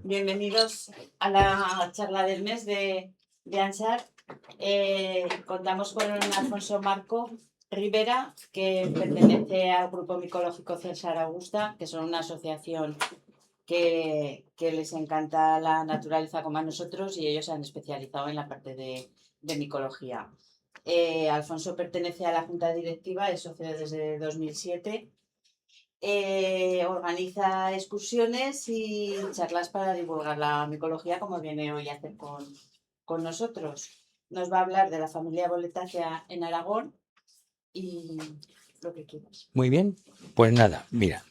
Bienvenidos a la charla del mes de ANSAR. Contamos con Alfonso Marco Rivera, que pertenece al Grupo Micológico César Augusta, que son una asociación que les encanta la naturaleza como a nosotros, y ellos se han especializado en la parte de micología. Alfonso pertenece a la Junta Directiva, es socio desde 2007. Organiza excursiones y charlas para divulgar la micología, como viene hoy a hacer con nosotros. Nos va a hablar de la familia boletácea en Aragón y lo que quieras. Muy bien, pues nada, mira,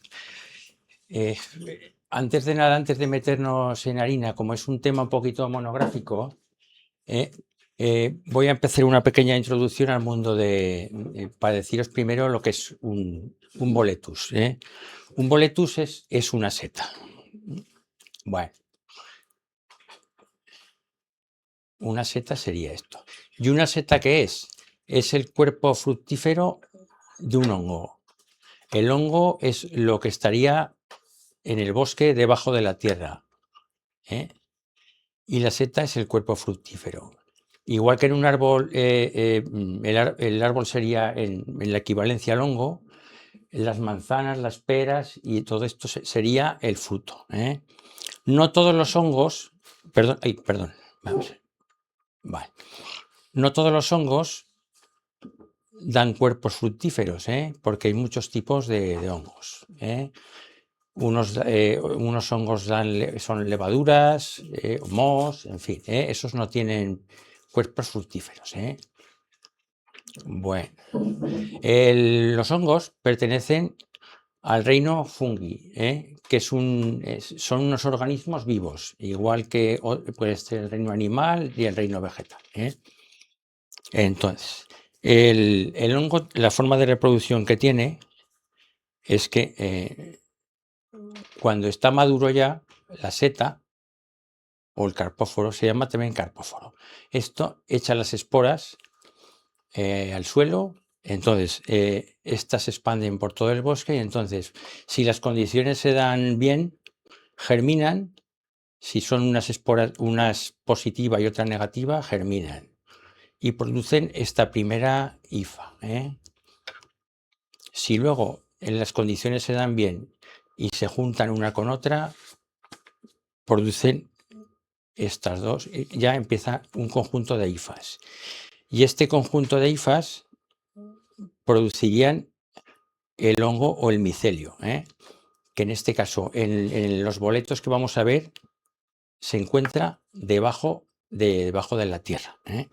antes de nada, antes de meternos en harina, como es un tema un poquito monográfico, voy a empezar una pequeña introducción al mundo para deciros primero lo que es un boletus. Un boletus es una seta. Bueno, una seta sería esto. ¿Y una seta qué es? Es el cuerpo fructífero de un hongo. El hongo es lo que estaría en el bosque debajo de la tierra, ¿eh? Y la seta es el cuerpo fructífero. Igual que en un árbol, el árbol sería en la equivalencia al hongo, las manzanas, las peras y todo esto sería el fruto, ¿eh? No todos los hongos, perdón, vamos, vale. No todos los hongos dan cuerpos fructíferos, ¿eh? Porque hay muchos tipos de hongos, ¿eh? Unos hongos son levaduras, mohos, en fin, esos no tienen cuerpos fructíferos, ¿eh? Bueno, los hongos pertenecen al reino fungi, que son unos organismos vivos, igual que puede ser el reino animal y el reino vegetal, ¿eh? Entonces, el hongo, la forma de reproducción que tiene es que cuando está maduro ya, la seta o el carpóforo, se llama también carpóforo. Esto echa las esporas al suelo, entonces estas se expanden por todo el bosque y entonces, si las condiciones se dan bien, germinan. Si son unas esporas, unas positiva y otra negativa, germinan y producen esta primera hifa, ¿eh? Si luego las condiciones se dan bien y se juntan una con otra, producen estas dos, y ya empieza un conjunto de hifas. Y este conjunto de hifas producirían el hongo o el micelio, que en este caso, en los boletos que vamos a ver, se encuentra debajo de la tierra, ¿eh?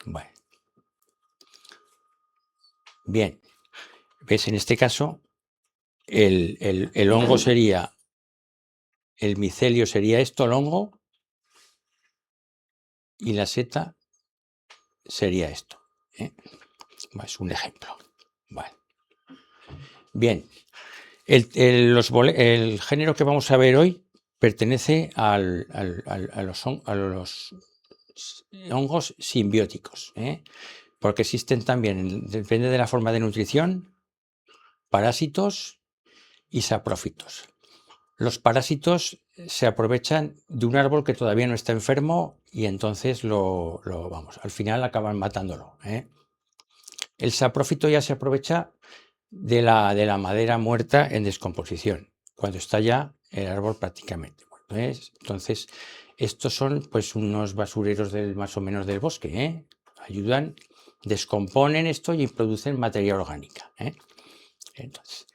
Bueno. Bien, ves, en este caso, el hongo sería, el micelio sería esto, el hongo, y la seta sería esto, ¿eh? Es un ejemplo. Bueno. Bien, el género que vamos a ver hoy pertenece a los hongos simbióticos, porque existen también, depende de la forma de nutrición, parásitos y saprófitos. Los parásitos se aprovechan de un árbol que todavía no está enfermo y entonces al final acaban matándolo, ¿eh? El saprófito ya se aprovecha de la madera muerta en descomposición, cuando está ya el árbol prácticamente muerto, ¿eh? Entonces, estos son pues unos basureros más o menos del bosque, ¿eh? Ayudan, descomponen esto y producen materia orgánica, ¿eh? Entonces,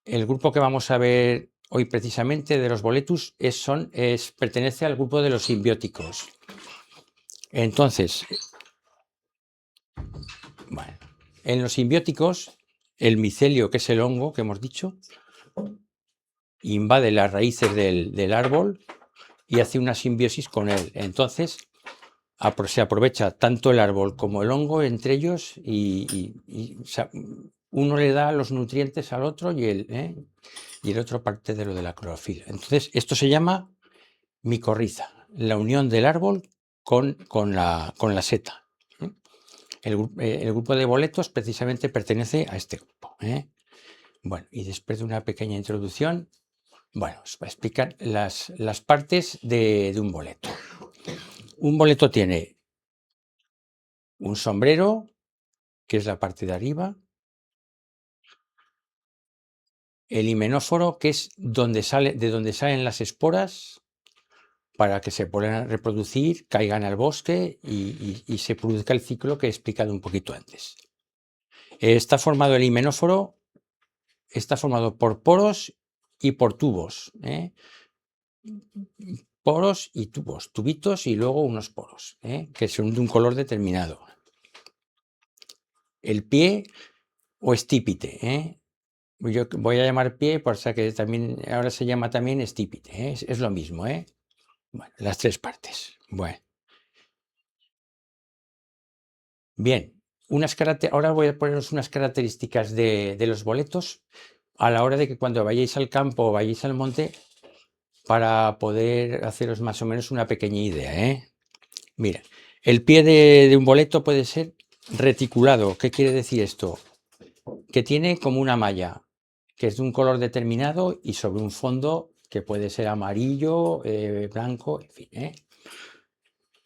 el grupo que vamos a ver hoy precisamente de los boletus pertenece al grupo de los simbióticos. Entonces, bueno, en los simbióticos, el micelio, que es el hongo que hemos dicho, invade las raíces del árbol y hace una simbiosis con él. Entonces, se aprovecha tanto el árbol como el hongo entre ellos o sea, uno le da los nutrientes al otro y el otro parte de lo de la clorofila. Entonces, esto se llama micorriza, la unión del árbol con la seta. El grupo de boletos precisamente pertenece a este grupo, ¿eh? Bueno, y después de una pequeña introducción, Bueno, os voy a explicar las partes de un boleto. Un boleto tiene un sombrero, que es la parte de arriba, el himenóforo, que es de donde salen las esporas para que se puedan reproducir, caigan al bosque y se produzca el ciclo que he explicado un poquito antes. Está formado el himenóforo, está formado por poros y por tubos, ¿eh? Poros y tubos, tubitos y luego unos poros, que son de un color determinado. El pie o estípite, yo voy a llamar pie, por si que también ahora se llama también estípite, es lo mismo, Bueno, las tres partes. Bueno, bien, ahora voy a poneros unas características de los boletos a la hora de que cuando vayáis al campo o vayáis al monte, para poder haceros más o menos una pequeña idea, Mira, el pie de un boleto puede ser reticulado. ¿Qué quiere decir esto? Que tiene como una malla, que es de un color determinado y sobre un fondo que puede ser amarillo, blanco, en fin.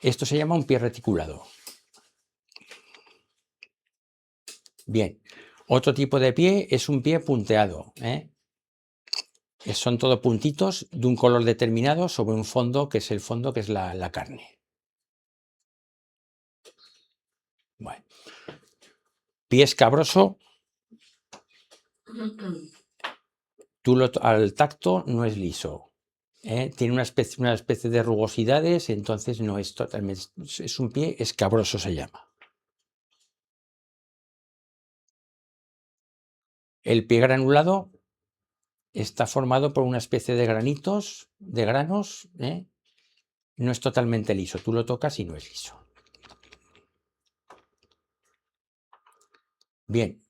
Esto se llama un pie reticulado. Bien, otro tipo de pie es un pie punteado. Son todo puntitos de un color determinado sobre un fondo que es la carne. Bueno, pie escabroso, al tacto no es liso. Tiene una especie de rugosidades, entonces no es totalmente, es un pie escabroso, se llama. El pie granulado está formado por una especie de granitos, de granos, no es totalmente liso, tú lo tocas y no es liso. Bien,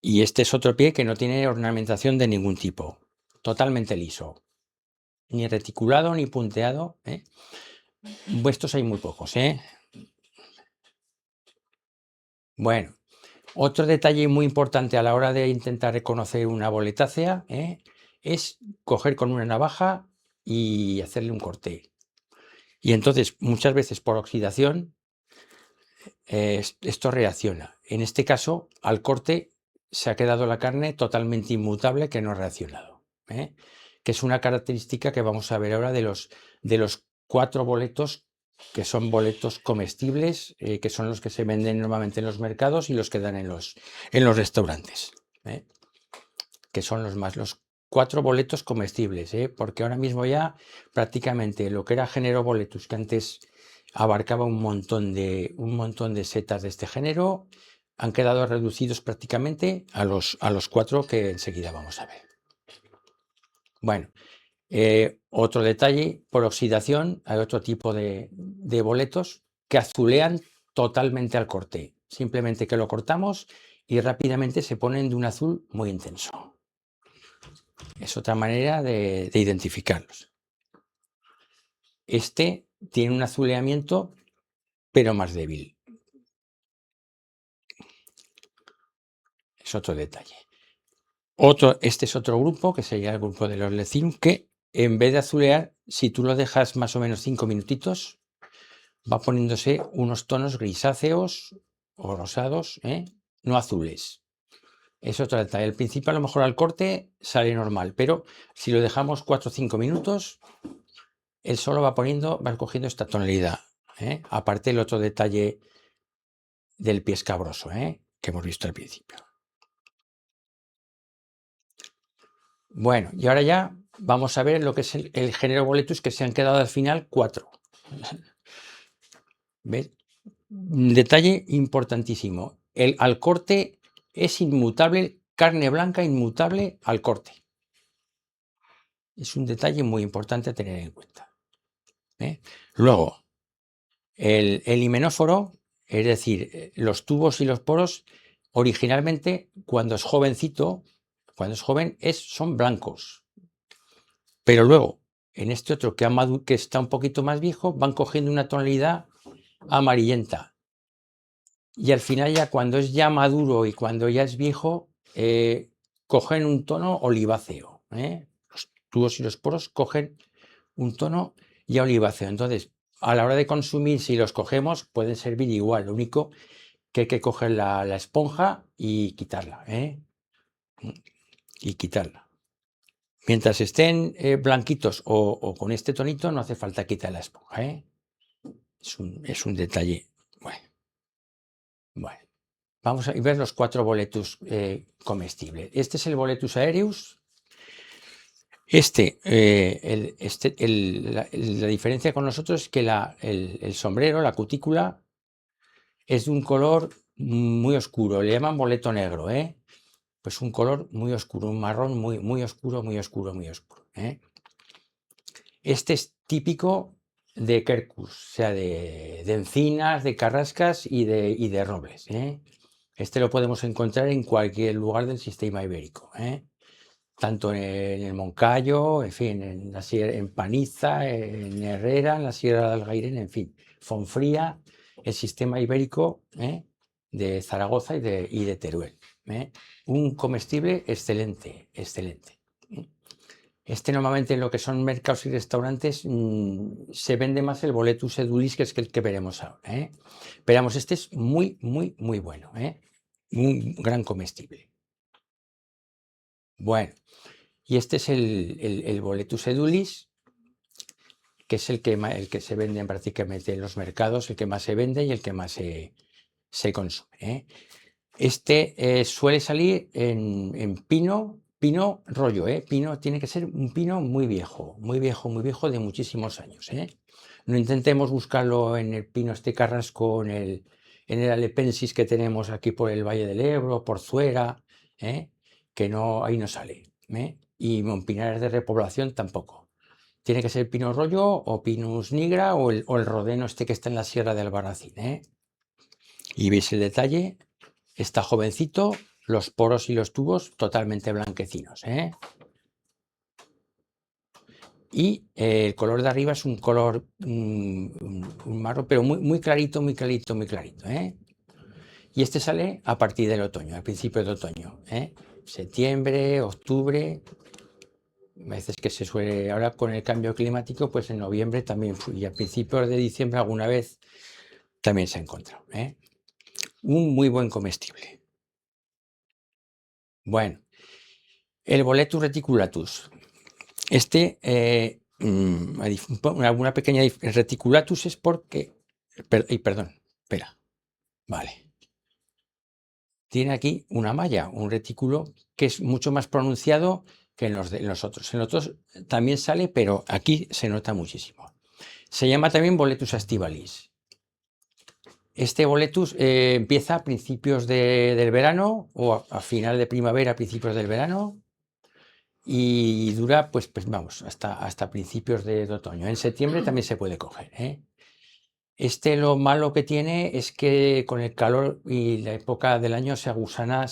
y este es otro pie que no tiene ornamentación de ningún tipo, totalmente liso, ni reticulado ni punteado. Estos hay muy pocos. Bueno, otro detalle muy importante a la hora de intentar reconocer una boletácea es coger con una navaja y hacerle un corte. Y entonces, muchas veces por oxidación, esto reacciona. En este caso, al corte se ha quedado la carne totalmente inmutable que no ha reaccionado. Que es una característica que vamos a ver ahora de los 4 boletos que son boletos comestibles, que son los que se venden normalmente en los mercados y los que dan en los restaurantes. Que son los 4 boletos comestibles, porque ahora mismo ya prácticamente lo que era género boletus, que antes abarcaba un montón de setas de este género, han quedado reducidos prácticamente a los 4 que enseguida vamos a ver. Bueno, otro detalle, por oxidación hay otro tipo de boletos que azulean totalmente al corte, simplemente que lo cortamos y rápidamente se ponen de un azul muy intenso. Es otra manera de identificarlos. Este tiene un azuleamiento, pero más débil. Es otro detalle. Este es otro grupo, que sería el grupo de los Lecium, que en vez de azulear, si tú lo dejas más o menos 5 minutitos, va poniéndose unos tonos grisáceos o rosados, no azules. Es otro detalle. Al principio, a lo mejor al corte sale normal, pero si lo dejamos 4 o 5 minutos, él solo va cogiendo esta tonalidad. Aparte el otro detalle del pie escabroso, que hemos visto al principio. Bueno, y ahora ya vamos a ver lo que es el género boletus, que se han quedado al final 4. ¿Ves? Un detalle importantísimo. Al corte es inmutable, carne blanca inmutable al corte. Es un detalle muy importante a tener en cuenta. Luego, el himenóforo, es decir, los tubos y los poros, originalmente, cuando es jovencito, cuando es joven, son blancos. Pero luego, en este otro que está un poquito más viejo, van cogiendo una tonalidad amarillenta. Y al final, ya cuando es ya maduro y cuando ya es viejo, cogen un tono oliváceo. tubos y los poros cogen un tono ya oliváceo. Entonces, a la hora de consumir, si los cogemos, pueden servir igual. Lo único que hay que coger la esponja y quitarla, ¿eh? Y quitarla. Mientras estén blanquitos o con este tonito, no hace falta quitar la esponja, ¿eh? Es un detalle. Bueno. Vamos a ver los 4 boletus comestibles. Este es el Boletus aereus. La diferencia con nosotros es que el sombrero, la cutícula, es de un color muy oscuro. Le llaman boleto negro, ¿eh? Pues un color muy oscuro, un marrón muy, muy oscuro, muy oscuro, muy oscuro, ¿eh? Este es típico de Quercus, o sea, de encinas, de carrascas y de robles, ¿eh? Este lo podemos encontrar en cualquier lugar del sistema ibérico, ¿eh? Tanto en el Moncayo, en fin, en Paniza, en Herrera, en la Sierra de Algairén, en fin, Fonfría, el sistema ibérico, ¿eh? De Zaragoza y de Teruel, ¿eh? Un comestible excelente, excelente. Este normalmente en lo que son mercados y restaurantes se vende más el Boletus edulis, que es el que veremos ahora, ¿eh? Veramos, este es muy, muy, muy bueno, ¿eh? Un gran comestible. Bueno, y este es el Boletus edulis, que es el que se vende prácticamente en los mercados, el que más se vende y el que más se consume, ¿eh? Este suele salir en pino rollo, ¿eh? Pino tiene que ser un pino muy viejo, muy viejo, muy viejo, de muchísimos años, ¿eh? No intentemos buscarlo en el pino este carrasco, en el alepensis que tenemos aquí por el Valle del Ebro, por Zuera, ¿eh? Que no, ahí no sale, ¿eh? Y Montpinares de repoblación tampoco. Tiene que ser pino rollo o pinus nigra o el rodeno este que está en la Sierra de Albarracín, ¿eh? Y veis el detalle. Está jovencito, los poros y los tubos totalmente blanquecinos, ¿eh? Y el color de arriba es un color un marrón, pero muy, muy clarito, muy clarito, muy clarito, ¿eh? Y este sale a partir del otoño, al principio de otoño, ¿eh? Septiembre, octubre, a veces que se suele, ahora con el cambio climático, pues en noviembre también fui, y a principios de diciembre alguna vez también se ha encontrado, ¿eh? Un muy buen comestible. Bueno, el Boletus reticulatus. Este, alguna pequeña reticulatus es porque, perdón, espera, vale. Tiene aquí una malla, un retículo que es mucho más pronunciado que en los otros. En los otros también sale, pero aquí se nota muchísimo. Se llama también Boletus aestivalis. Este Boletus empieza a principios del verano o a final de primavera, a principios del verano, y dura, pues vamos, hasta principios de otoño. En septiembre también se puede coger, ¿eh? Este, lo malo que tiene es que con el calor y la época del año se agusana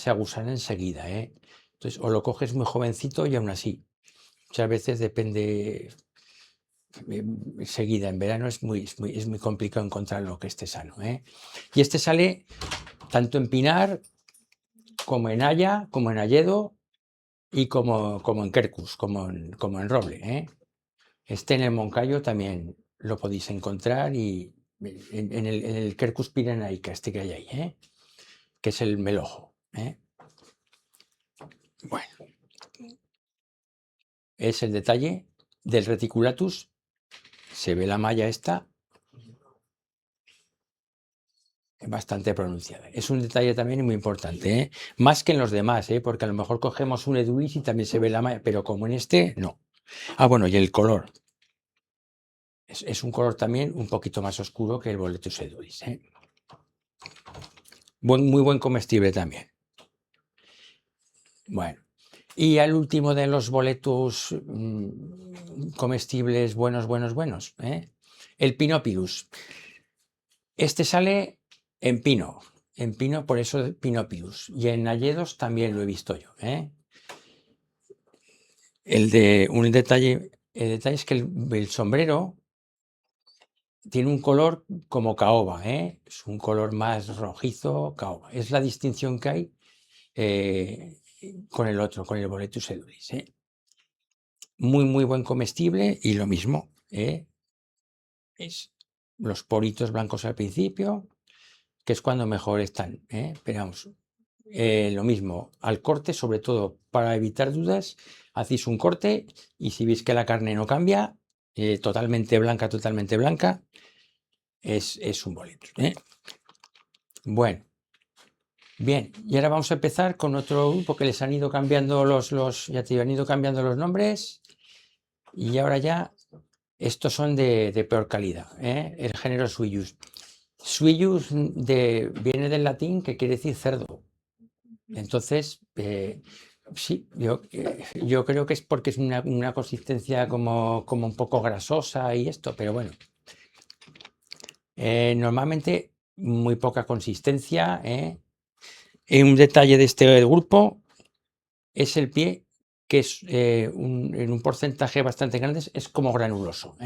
enseguida, ¿eh? Entonces, o lo coges muy jovencito y aún así. Muchas veces depende enseguida. En verano es muy complicado encontrarlo que esté sano, ¿eh? Y este sale tanto en pinar como en haya, como en hayedo y como en quercus, como en roble, ¿eh? Este en el Moncayo también lo podéis encontrar, y en el Quercus pirenaica, este que hay ahí, ¿eh? Que es el melojo, ¿eh? Bueno, es el detalle del reticulatus. Se ve la malla esta bastante pronunciada. Es un detalle también muy importante, ¿eh? Más que en los demás, ¿eh? Porque a lo mejor cogemos un edulis y también se ve la malla, pero como en este, no. Ah, bueno, y el color. Es un color también un poquito más oscuro que el Boletus edulis, ¿eh? Muy buen comestible también. Bueno, y al último de los boletus comestibles buenos, ¿eh? El Pinopilus. Este sale en pino, por eso Pinopilus. Y en hayedos también lo he visto yo, ¿eh? El detalle es que el sombrero tiene un color como caoba, ¿eh? Es un color más rojizo, caoba. Es la distinción que hay con el otro, con el Boletus edulis, ¿eh? muy buen comestible y lo mismo, es los poritos blancos al principio, que es cuando mejor están, pero vamos, lo mismo, al corte, sobre todo para evitar dudas, hacéis un corte y si veis que la carne no cambia, totalmente blanca, es un boleto. Bueno, bien, y ahora vamos a empezar con otro grupo que les han ido cambiando ya te han ido cambiando los nombres y ahora ya estos son de peor calidad, el género Suillus. Suillus viene del latín que quiere decir cerdo. Entonces, sí, yo creo que es porque es una consistencia como un poco grasosa y esto, pero bueno. Normalmente muy poca consistencia. Un detalle de este grupo es el pie, que es en un porcentaje bastante grande, es como granuloso.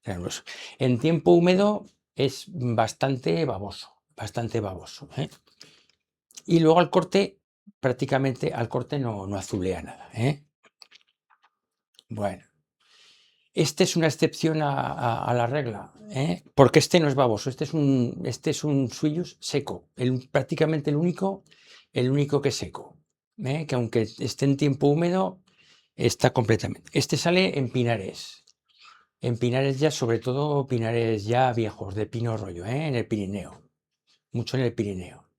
Granuloso. En tiempo húmedo es bastante baboso. Y luego al corte, prácticamente al corte no azulea nada. Bueno, este es una excepción a la regla, porque este no es baboso, este es un Suillus seco, prácticamente el único que es seco, que aunque esté en tiempo húmedo, está completamente. Este sale en pinares ya, sobre todo pinares ya viejos, de pino rollo, en el Pirineo, mucho en el Pirineo.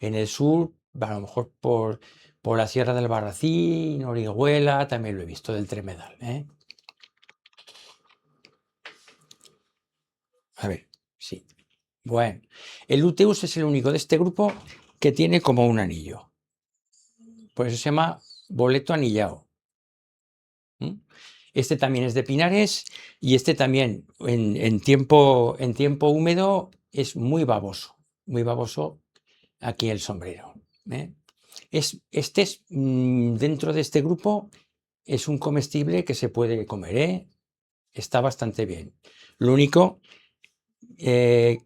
En el sur, a lo mejor por la Sierra del Barracín, Orihuela, también lo he visto, del Tremedal. A ver, sí. Bueno, el luteus es el único de este grupo que tiene como un anillo. Por eso se llama boleto anillado. Este también es de pinares y este también en tiempo húmedo es muy baboso aquí el sombrero. Este es, dentro de este grupo, es un comestible que se puede comer, está bastante bien. Lo único que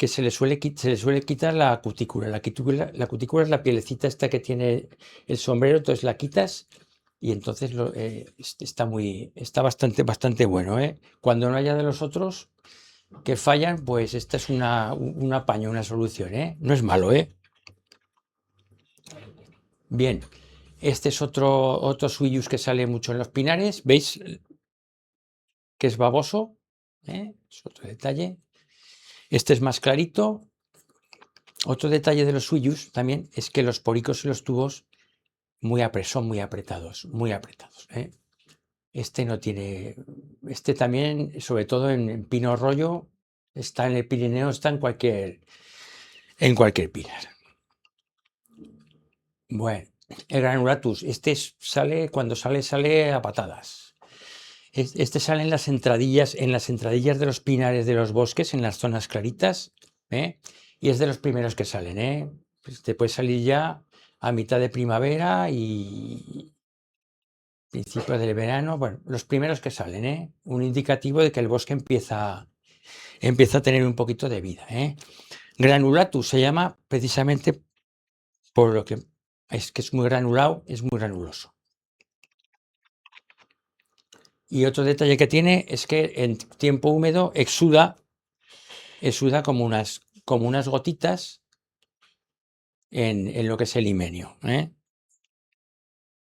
se le suele quitar la cutícula. La cutícula es la pielecita esta que tiene el sombrero, entonces la quitas y entonces está bastante bueno. Cuando no haya de los otros que fallan, pues esta es un apaño, una solución. No es malo. Bien, este es otro Suillus que sale mucho en los pinares. ¿Veis que es baboso? Es otro detalle. Este es más clarito. Otro detalle de los Suillus también es que los poricos y los tubos son muy apretados. Este no tiene. Este también, sobre todo en pino rollo, está en el Pirineo, está en cualquier pinar. Bueno, el granulatus, cuando sale a patadas. Este sale en las entradillas de los pinares de los bosques, en las zonas claritas, y es de los primeros que salen. Pues te puede salir ya a mitad de primavera y principio del verano, bueno, los primeros que salen, un indicativo de que el bosque empieza a tener un poquito de vida. Granulatus se llama precisamente por lo que es muy granulado, es muy granuloso. Y otro detalle que tiene es que en tiempo húmedo exuda como unas gotitas en lo que es el himenio.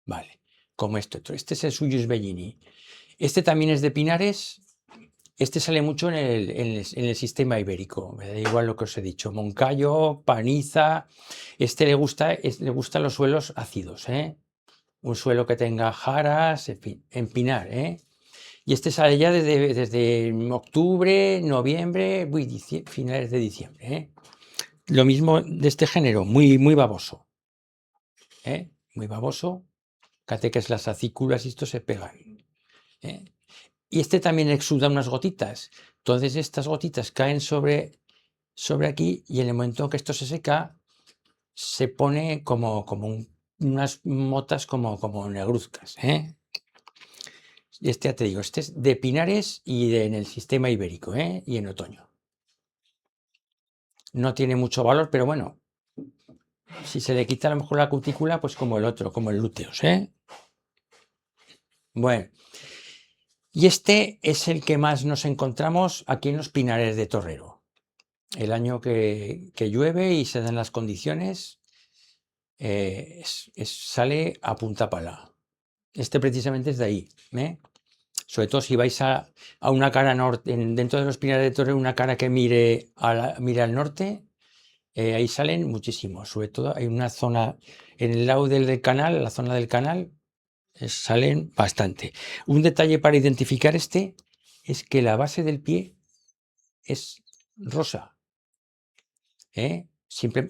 Vale, como este otro. Este es el Suillus bellini. Este también es de pinares. Este sale mucho en el sistema ibérico. Me da igual lo que os he dicho. Moncayo, Paniza. Este le gustan los suelos ácidos. Un suelo que tenga jaras, en fin, en pinar. Y este sale ya desde octubre, noviembre, finales de diciembre. Lo mismo de este género, muy baboso. Muy baboso. Fíjate que las acículas y esto se pegan. Y este también exuda unas gotitas. Entonces estas gotitas caen sobre aquí y en el momento que esto se seca, se pone como unas motas como negruzcas. Este ya te digo, este es de pinares y en el sistema ibérico, y en otoño. No tiene mucho valor, pero bueno, si se le quita a lo mejor la cutícula, pues como el otro, como el lúteos. Bueno, y este es el que más nos encontramos aquí en los pinares de Torrero. El año que llueve y se dan las condiciones, sale a punta pala. Este precisamente es de ahí, ¿eh? Sobre todo si vais a una cara norte, dentro de los pinares de Torrero, una cara que mire al norte, ahí salen muchísimos. Sobre todo hay una zona en el lado del canal, la zona del canal, salen bastante. Un detalle para identificar este es que la base del pie es rosa, ¿eh?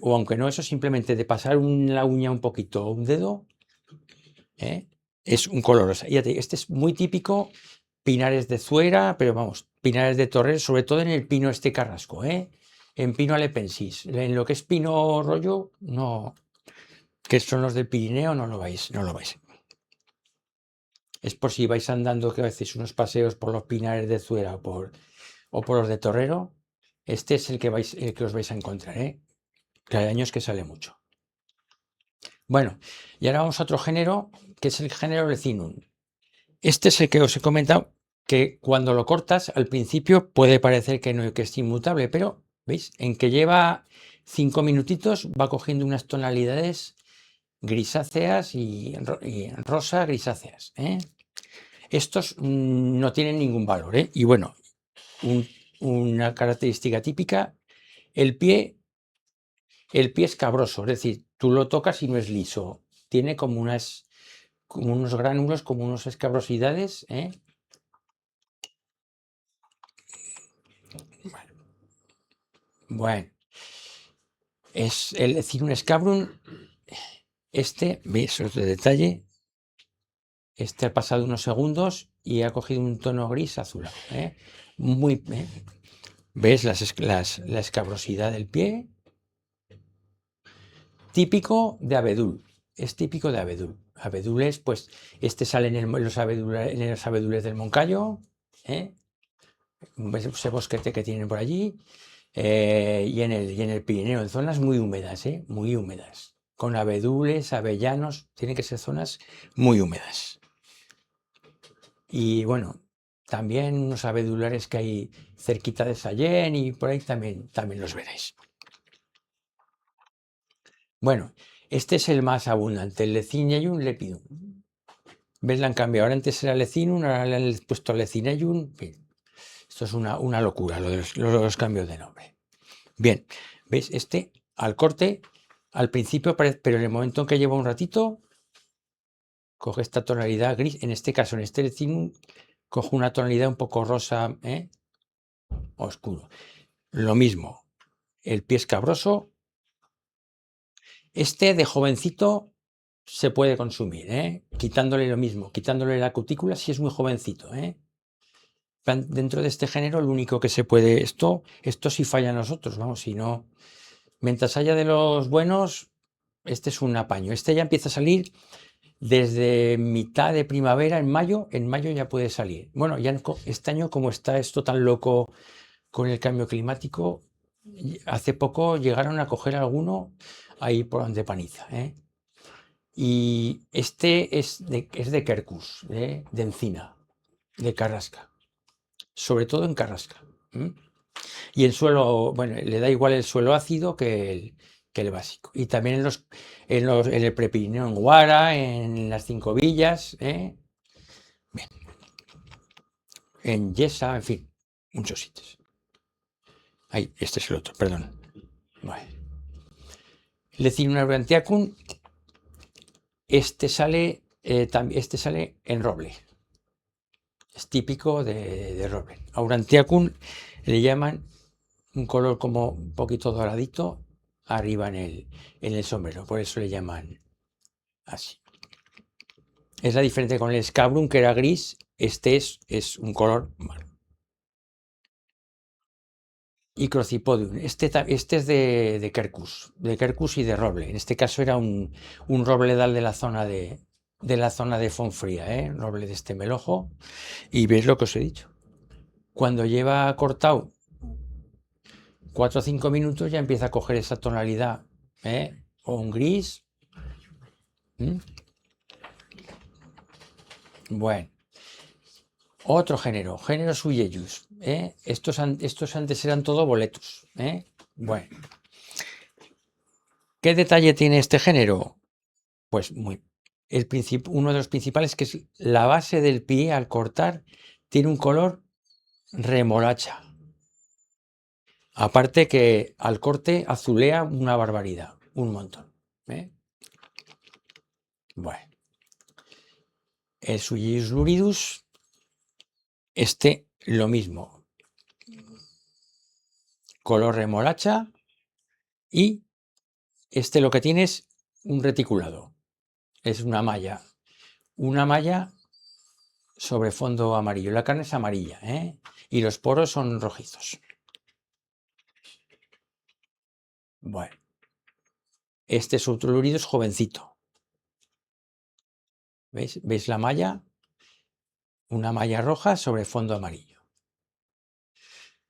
O aunque no eso, simplemente de pasar la uña un poquito o un dedo, ¿eh? Es un color rosa. Fíjate, este es muy típico, pinares de Zuera, pero vamos, pinares de Torrero, sobre todo en el pino este carrasco, ¿eh? En pino alepensis. En lo que es pino rollo, no, que son los del Pirineo, no lo vais, no lo vais. Es por si vais andando, que a veces unos paseos por los pinares de Zuera o por los de Torrero, este es el que os vais a encontrar, ¿eh? Que hay años que sale mucho. Bueno, y ahora vamos a otro género, que es el género Lecinum. Este es el que os he comentado, que cuando lo cortas, al principio puede parecer que no, que es inmutable, pero ¿veis? En que lleva 5 minutitos va cogiendo unas tonalidades grisáceas y rosa grisáceas, ¿eh? Estos no tienen ningún valor, ¿eh? Y bueno, una característica típica, el pie es cabroso, es decir, tú lo tocas y no es liso, tiene como unos gránulos, como unas escabrosidades, ¿eh? Bueno, es decir, un scabrum, veis otro detalle, este ha pasado unos segundos y ha cogido un tono gris azulado, ¿eh? ¿Ves la escabrosidad del pie? Típico de abedul, es típico de abedul. Abedules, pues este sale en los abedules del Moncayo, ¿eh? Ese bosquete que tienen por allí, y en el Pirineo, en zonas muy húmedas, muy húmedas, con abedules, avellanos, tienen que ser zonas muy húmedas. Y bueno, también unos abedulares que hay cerquita de Sallén y por ahí también los veréis. Bueno, este es el más abundante, el Lecinellum lepidum. ¿Ves? La han cambiado. Ahora antes era Lecinum, ahora le han puesto Lecinellum. En fin, esto es una locura, lo de los cambios de nombre. Bien, ¿veis? Este al corte, al principio, pero en el momento en que lleva un ratito, coge esta tonalidad gris. En este caso, en este Lecinum, coge una tonalidad un poco rosa, oscuro. Lo mismo, el pie escabroso. Este de jovencito se puede consumir, quitándole lo mismo, quitándole la cutícula si es muy jovencito. Dentro de este género, lo único que se puede, esto sí falla a nosotros, vamos, si no, mientras haya de los buenos, este es un apaño. Este ya empieza a salir desde mitad de primavera, en mayo ya puede salir. Bueno, ya este año, como está esto tan loco con el cambio climático, hace poco llegaron a coger alguno ahí por donde Paniza, Y este es de Quercus, de encina, de carrasca, sobre todo en carrasca. Y el suelo, bueno, le da igual el suelo ácido que el básico. Y también en el Prepirineo, en Guara, en las Cinco Villas, Bien. En Yesa, en fin, muchos sitios. Ahí, este es el otro, perdón. Bueno. Lecinum aurantiacum, este sale en roble. Es típico de roble. Aurantiacum le llaman un color como un poquito doradito arriba en el sombrero, por eso le llaman así. Es la diferencia con el scabrum, que era gris, este es un color marrón. Y Crocipodium, este es de Quercus y de roble. En este caso era un robledal de la zona de Fonfría, roble de este melojo. Y veis lo que os he dicho. Cuando lleva cortado 4 o 5 minutos ya empieza a coger esa tonalidad, o un gris. Bueno, otro género Suilleyus. Estos antes eran todo boletus. Bueno, ¿qué detalle tiene este género? Pues uno de los principales, que es la base del pie al cortar, tiene un color remolacha. Aparte que al corte azulea una barbaridad, un montón. Bueno, el Suilleyus luridus, lo mismo, color remolacha, y lo que tiene es un reticulado, es una malla sobre fondo amarillo. La carne es amarilla, y los poros son rojizos. Bueno, este es otro luridus jovencito. ¿Veis la malla? Una malla roja sobre fondo amarillo.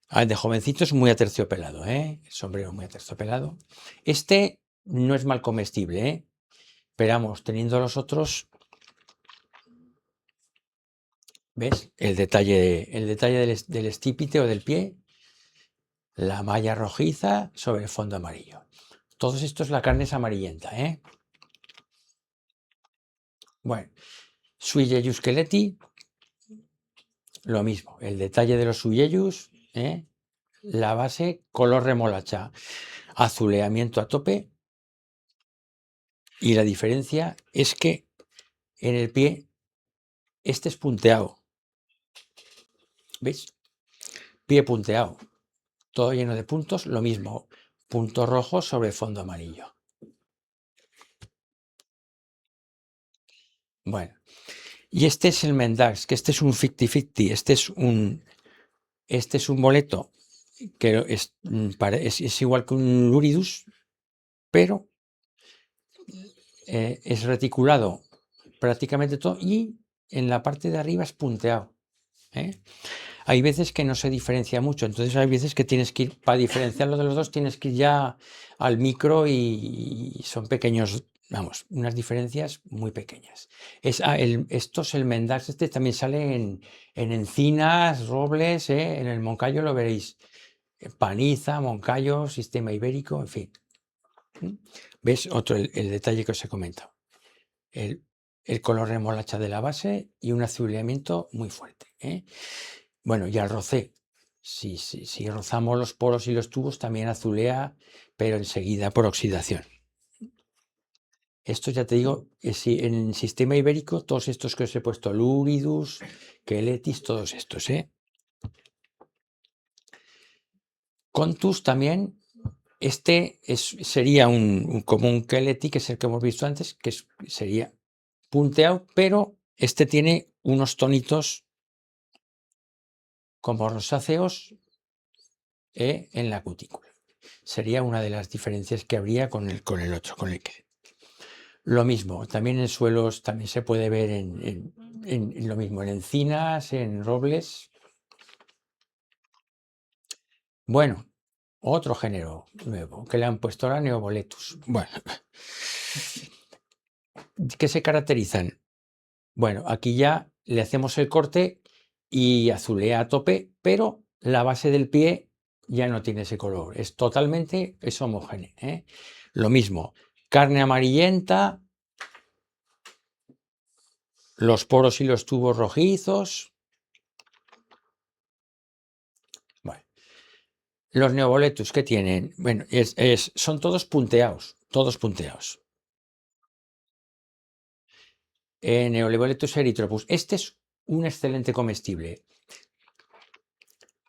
De jovencito es muy aterciopelado, el sombrero muy aterciopelado. Este no es mal comestible, pero vamos, teniendo los otros, ¿ves? El detalle del estípite o del pie, la malla rojiza sobre el fondo amarillo. Todos estos, la carne es amarillenta, Bueno, Suilleyus skeleti, lo mismo, el detalle de los Suilleyus, la base color remolacha, azuleamiento a tope, y la diferencia es que en el pie este es punteado, ¿veis? Pie punteado, todo lleno de puntos, lo mismo, puntos rojos sobre fondo amarillo. Bueno, y este es el Mendax, que este es un 50-50, este es un boleto que es igual que un luridus, pero es reticulado prácticamente todo, y en la parte de arriba es punteado. Hay veces que no se diferencia mucho, entonces hay veces que tienes que ir, para diferenciarlo de los dos, tienes que ir ya al micro, y son pequeños, vamos, unas diferencias muy pequeñas. Esto es el Mendax, este también sale en encinas, robles, en el Moncayo lo veréis, Paniza, Moncayo, Sistema Ibérico, en fin. ¿Ves? Otro, el detalle que os he comentado. El color remolacha de la base y un azuleamiento muy fuerte. Bueno, y al rocé, si rozamos los poros y los tubos, también azulea, pero enseguida por oxidación. Esto ya te digo, en el sistema ibérico, todos estos que os he puesto, luridus, queletis, todos estos. Contus también, sería como un queleti, que es el que hemos visto antes, que sería punteado, pero este tiene unos tonitos como rosáceos en la cutícula. Sería una de las diferencias que habría con el otro, con el que. Lo mismo, también en suelos también se puede ver en lo mismo, en encinas, en robles. Bueno, otro género nuevo que le han puesto ahora, Neoboletus. Bueno, ¿qué se caracterizan? Bueno, aquí ya le hacemos el corte y azulea a tope, pero la base del pie ya no tiene ese color, es homogéneo. Lo mismo, carne amarillenta, los poros y los tubos rojizos. Bueno, los Neoboletus, ¿qué tienen? Bueno, son todos punteados, Neoboletus erythropus, este es un excelente comestible.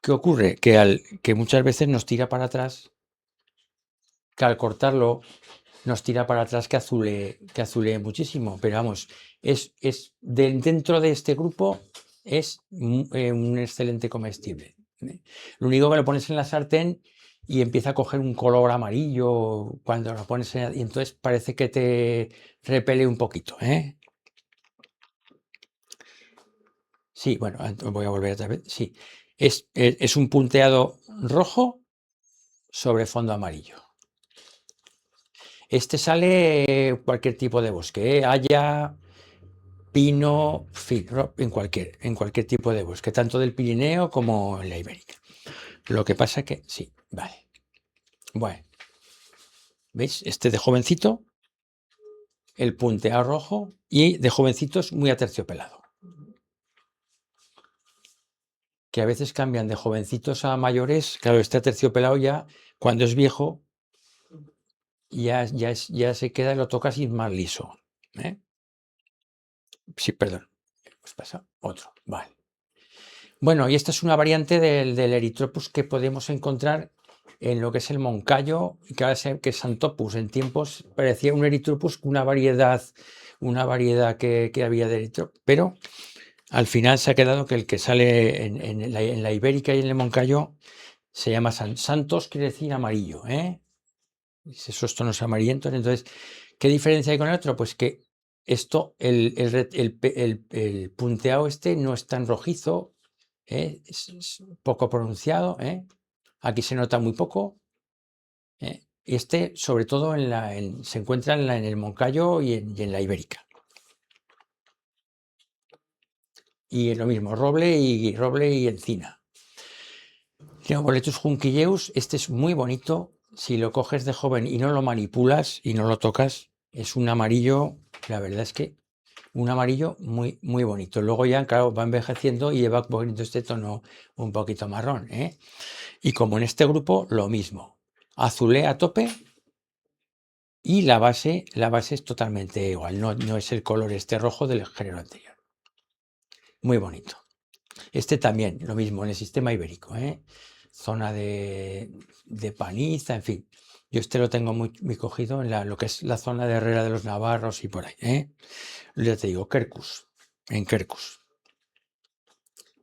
¿Qué ocurre? Que muchas veces nos tira para atrás, que al cortarlo nos tira para atrás, que azulee muchísimo, pero vamos, dentro de este grupo es un excelente comestible. Lo único que lo pones en la sartén y empieza a coger un color amarillo cuando lo pones y entonces parece que te repele un poquito. Sí, bueno, voy a volver otra vez. Sí, es un punteado rojo sobre fondo amarillo. Este sale cualquier tipo de bosque, haya pino, en fin, en cualquier tipo de bosque, tanto del Pirineo como en la Ibérica. Lo que pasa que, sí, vale. Bueno, ¿veis? Este de jovencito, el punteado rojo, y de jovencitos muy aterciopelado. Que a veces cambian de jovencitos a mayores. Claro, este aterciopelado ya, cuando es viejo, ya se queda y lo tocas y es más liso. ¿Eh? Sí, perdón. Pues pasa otro. Vale. Bueno, y esta es una variante del Erythropus que podemos encontrar en lo que es el Moncayo, que ahora que es Xanthopus. En tiempos parecía un Erythropus, una variedad que había de Erythropus, pero al final se ha quedado que el que sale en la Ibérica y en el Moncayo se llama Santos, quiere decir amarillo, ¿eh? Esos tonos amarillentos. Entonces, ¿qué diferencia hay con el otro? Pues que esto, el punteado este no es tan rojizo, es poco pronunciado, aquí se nota muy poco. Este, sobre todo, se encuentra en el Moncayo y en la Ibérica. Y lo mismo, roble y encina. Boletus junquilleus, este es muy bonito. Si lo coges de joven y no lo manipulas y no lo tocas, es un amarillo, la verdad es que un amarillo muy, muy bonito. Luego ya, claro, va envejeciendo y lleva poniendo este tono un poquito marrón. Y como en este grupo, lo mismo. Azulé a tope y la base es totalmente igual. No es el color este rojo del género anterior. Muy bonito. Este también, lo mismo, en el sistema ibérico. Zona de Paniza, en fin. Yo este lo tengo muy cogido en lo que es la zona de Herrera de los Navarros y por ahí. Ya te digo, Quercus, en Quercus.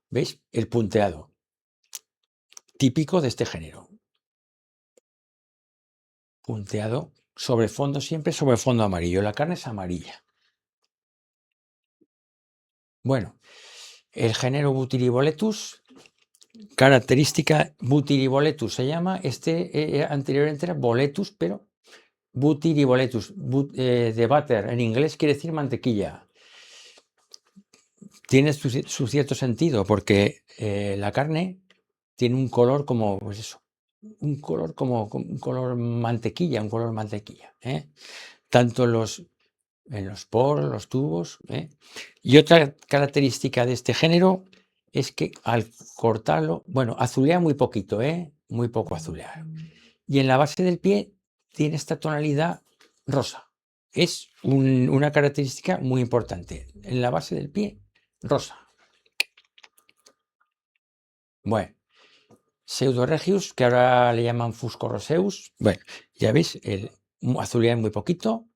¿Veis? El punteado, típico de este género. Punteado sobre fondo, siempre sobre fondo amarillo. La carne es amarilla. Bueno, el género Butyriboletus, característica Butyriboletus se llama. Anteriormente era Boletus, pero Butyriboletus, de butter, en inglés quiere decir mantequilla. Tiene su cierto sentido porque la carne tiene un color como, pues eso, un color como un color mantequilla, tanto en los poros, los tubos. Y otra característica de este género es que al cortarlo, bueno, azulea muy poquito, muy poco azulea. Y en la base del pie tiene esta tonalidad rosa. Es una característica muy importante. En la base del pie, rosa. Bueno, Pseudoregius, que ahora le llaman Fuscoroseus. Bueno, ya veis, el azulea muy poquito.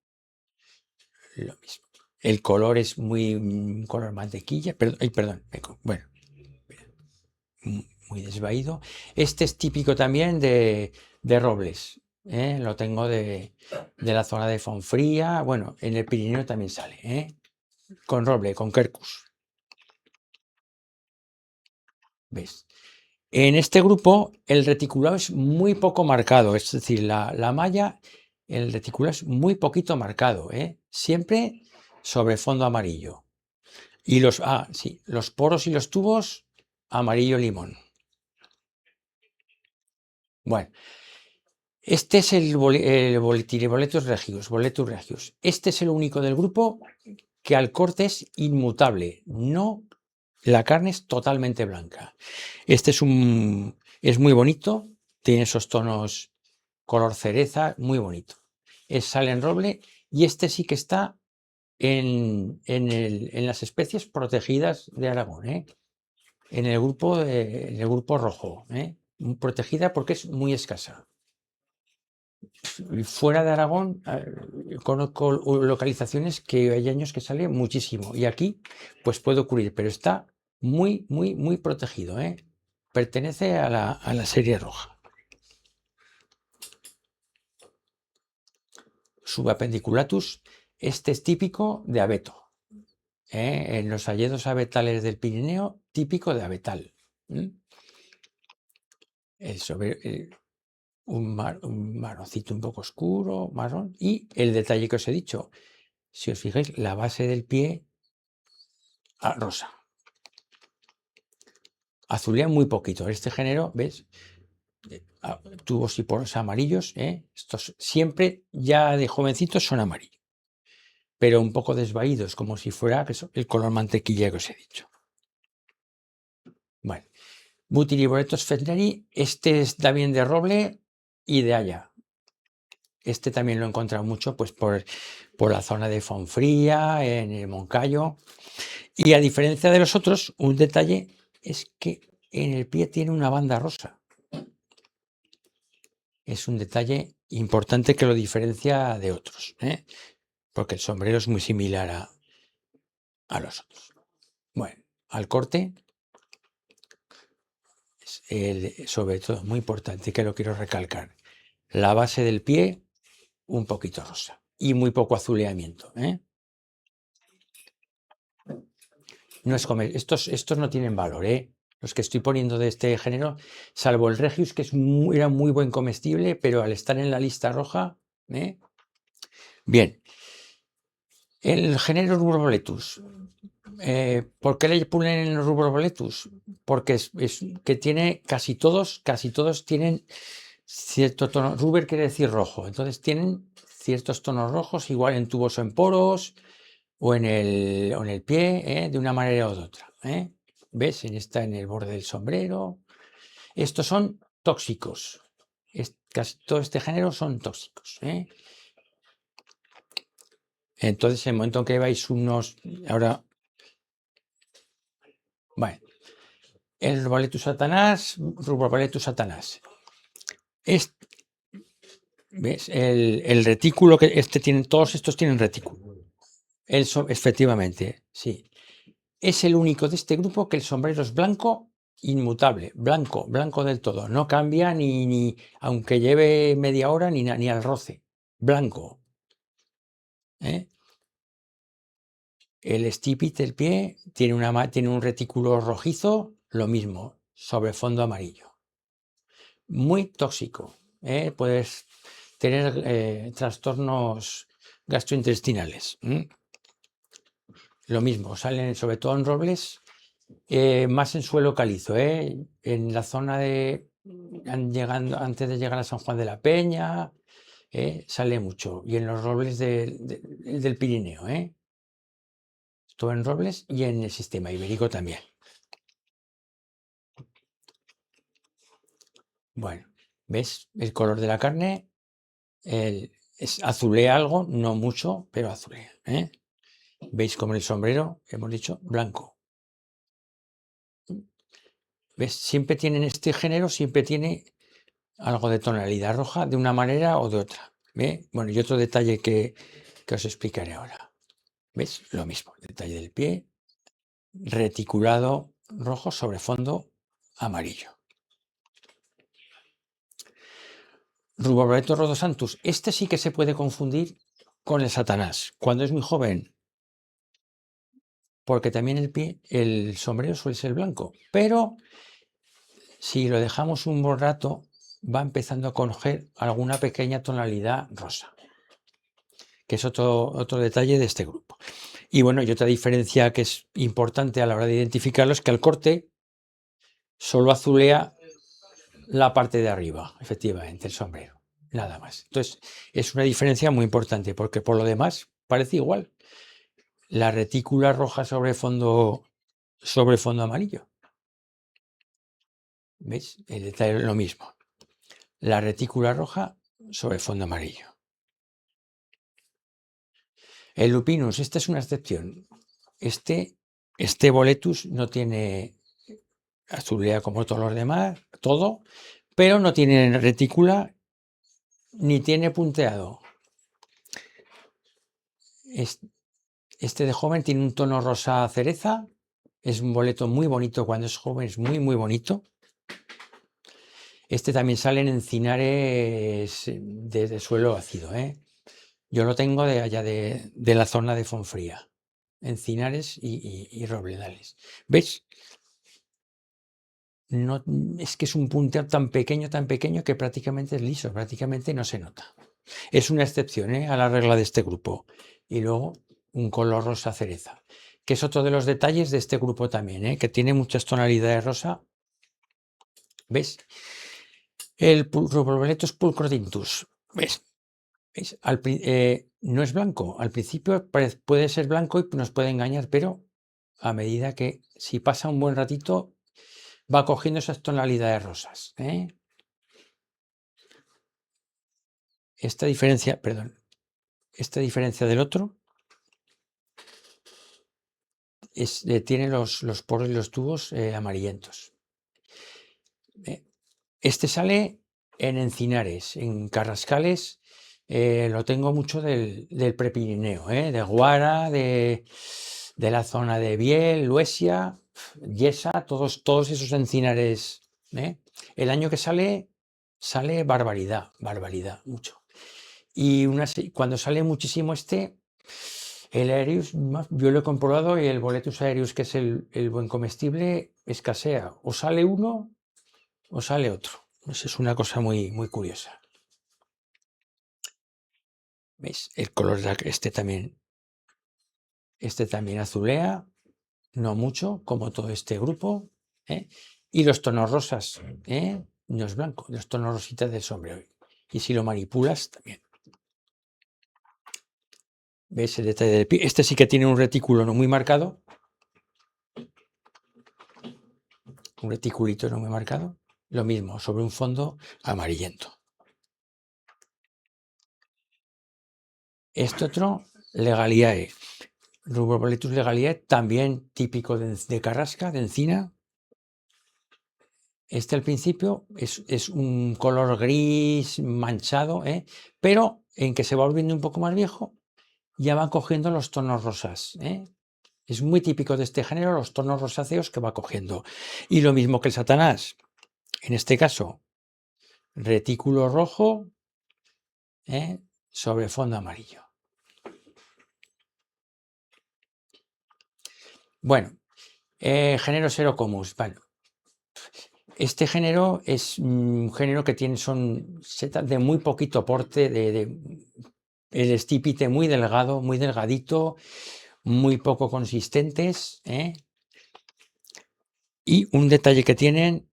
Lo mismo. El color es muy color mantequilla. Perdón. Bueno, muy desvaído. Este es típico también de robles. Lo tengo de la zona de Fonfría. Bueno, en el Pirineo también sale. Con roble, con Quercus. ¿Ves? En este grupo el reticulado es muy poco marcado, es decir, la malla, el reticulado es muy poquito marcado, siempre sobre fondo amarillo. Y los poros y los tubos amarillo limón. Bueno, este es el Boletus regius. Este es el único del grupo que al corte es inmutable, no, la carne es totalmente blanca. Este es muy bonito, tiene esos tonos color cereza, muy bonito. Sale en roble y este sí que está en las especies protegidas de Aragón, en el grupo rojo, protegida porque es muy escasa. Fuera de Aragón conozco localizaciones que hay años que sale muchísimo y aquí pues puede ocurrir, pero está muy, muy, muy protegido. Pertenece a la serie roja. Subapendiculatus, este es típico de abeto. En los hayedos abetales del Pirineo, típico de abetal. Un marroncito un poco oscuro, marrón, y el detalle que os he dicho, si os fijáis, la base del pie rosa. Azulea muy poquito. Este género, ¿ves? Tubos y poros amarillos, estos siempre ya de jovencitos son amarillos, pero un poco desvaídos, como si fuera el color mantequilla que os he dicho. Bueno, Butyribolaetus fetneri, este es también de roble y de haya. Este también lo he encontrado mucho pues por la zona de Fonfría, en el Moncayo. Y a diferencia de los otros, un detalle es que en el pie tiene una banda rosa. Es un detalle importante que lo diferencia de otros, porque el sombrero es muy similar a los otros. Bueno, al corte, sobre todo, muy importante, que lo quiero recalcar, la base del pie un poquito rosa y muy poco azuleamiento. No es comer, estos no tienen valor, los que estoy poniendo de este género, salvo el Regius, que era muy buen comestible, pero al estar en la lista roja, bien. El género Rubroboletus. ¿Por qué le ponen el Rubroboletus? Porque es que tiene casi todos tienen cierto tono. Ruber quiere decir rojo, entonces tienen ciertos tonos rojos, igual en tubos o en poros, o en el pie, de una manera o de otra. ¿Ves? En el borde del sombrero. Estos son tóxicos. Casi todo este género son tóxicos. Entonces, en el momento en que veis unos. Ahora. Bueno. El Rubroboletus satanás. ¿Ves? El retículo que todos estos tienen retículo. Efectivamente, sí. Es el único de este grupo que el sombrero es blanco, inmutable, blanco del todo. No cambia ni aunque lleve media hora ni al roce. Blanco. El stipit del pie tiene un retículo rojizo, lo mismo, sobre fondo amarillo. Muy tóxico. Puedes tener trastornos gastrointestinales. Lo mismo, salen sobre todo en robles, más en suelo calizo, en la zona antes de llegar a San Juan de la Peña, sale mucho. Y en los robles del Pirineo, todo en robles y en el sistema ibérico también. Bueno, ¿ves? El color de la carne azulea algo, no mucho, pero azulea. ¿Veis como el sombrero, hemos dicho, blanco? ¿Ves? Siempre tienen este género, siempre tiene algo de tonalidad roja de una manera o de otra. Bueno, y otro detalle que os explicaré ahora. ¿Ves? Lo mismo, el detalle del pie, reticulado rojo sobre fondo amarillo. Rubroboletus rhodosanthus. Este sí que se puede confundir con el satanás cuando es muy joven, porque también el sombrero suele ser blanco, pero si lo dejamos un buen rato va empezando a coger alguna pequeña tonalidad rosa, que es otro detalle de este grupo. Y bueno, y otra diferencia que es importante a la hora de identificarlo es que al corte solo azulea la parte de arriba, efectivamente, el sombrero, nada más. Entonces, es una diferencia muy importante porque por lo demás parece igual. La retícula roja sobre fondo amarillo. ¿Veis? El detalle es lo mismo. La retícula roja sobre fondo amarillo. El lupinus, esta es una excepción. Este boletus no tiene azulea como todos los demás, todo, pero no tiene retícula ni tiene punteado. Este de joven tiene un tono rosa cereza, es un boleto muy bonito cuando es joven, es muy, muy bonito. Este también sale en encinares de suelo ácido. Yo lo tengo de allá de la zona de Fonfría, encinares y robledales. ¿Ves? No, es que es un punteo tan pequeño que prácticamente es liso, prácticamente no se nota. Es una excepción a la regla de este grupo. Y luego un color rosa cereza. que es otro de los detalles de este grupo también, que tiene muchas tonalidades rosa. ¿Ves? El Rubroboletus pulchrodintus. ¿Ves? ¿Veis? No es blanco. Al principio puede ser blanco y nos puede engañar, pero a medida que si pasa un buen ratito va cogiendo esas tonalidades rosas. Esta diferencia, perdón, esta diferencia del otro tiene los poros y los tubos amarillentos. Este sale en encinares, en carrascales. Lo tengo mucho del Prepirineo, de Guara, de la zona de Biel, Luesia, Yesa, todos esos encinares. El año que sale barbaridad, mucho. Y cuando sale muchísimo el Aereus, yo lo he comprobado y el Boletus Aereus, que es el buen comestible, escasea. O sale uno o sale otro. Eso es una cosa muy, muy curiosa. ¿Veis? El color de este también azulea, no mucho, como todo este grupo. Y los tonos rosas, no es blanco, los tonos rositas del sombrero. Y si lo manipulas, también. ¿Ves el detalle del pie? Este sí que tiene un retículo no muy marcado. Un reticulito no muy marcado. Lo mismo, sobre un fondo amarillento. Este otro, Legaliae. Rubroboletus legaliae, también típico de carrasca, de encina. Este al principio es un color gris manchado, pero en que se va volviendo un poco más viejo, ya va cogiendo los tonos rosas. Es muy típico de este género los tonos rosáceos que va cogiendo. Y lo mismo que el Satanás. En este caso, retículo rojo sobre fondo amarillo. Bueno, género Serocomus. Bueno, este género es un género que son setas de muy poquito porte, el estípite muy delgado, muy delgadito, muy poco consistentes. Y un detalle que tienen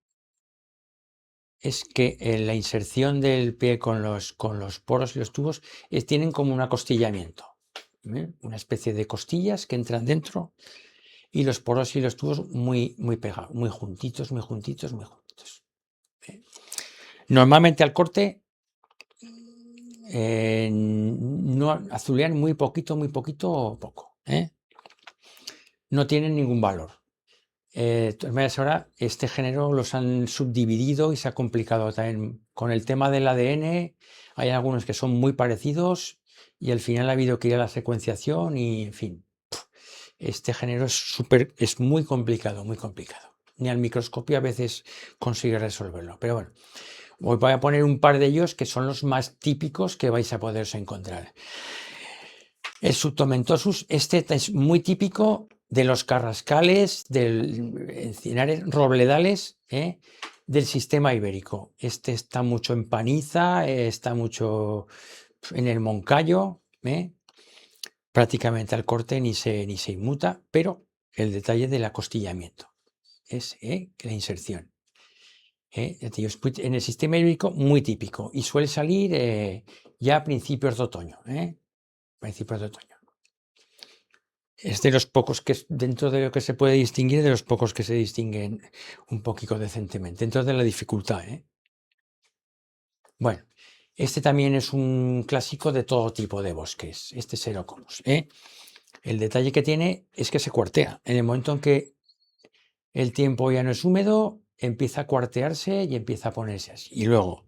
es que en la inserción del pie con los poros y los tubos tienen como un acostillamiento, una especie de costillas que entran dentro y los poros y los tubos muy, muy pegados, muy juntitos, muy juntitos, muy juntitos. Normalmente al corte no azulean muy poquito o poco. No tienen ningún valor. De todas maneras, ahora este género los han subdividido y se ha complicado también. Con el tema del ADN, hay algunos que son muy parecidos y al final ha habido que ir a la secuenciación y, en fin, este género es muy complicado, muy complicado. Ni al microscopio a veces consigue resolverlo. Pero bueno, os voy a poner un par de ellos que son los más típicos que vais a poderos encontrar. El Subtomentosus, este es muy típico de los carrascales, encinares robledales, del sistema ibérico. Este está mucho en Paniza, está mucho en el Moncayo, prácticamente al corte ni se inmuta, pero el detalle del acostillamiento es la inserción. En el sistema ibérico muy típico y suele salir ya a principios de otoño. Es de los pocos que, dentro de lo que se puede distinguir, de los pocos que se distinguen un poquito decentemente, dentro de la dificultad. Bueno, este también es un clásico de todo tipo de bosques, este Serocomus. El detalle que tiene es que se cuartea. En el momento en que el tiempo ya no es húmedo, empieza a cuartearse y empieza a ponerse así. Y luego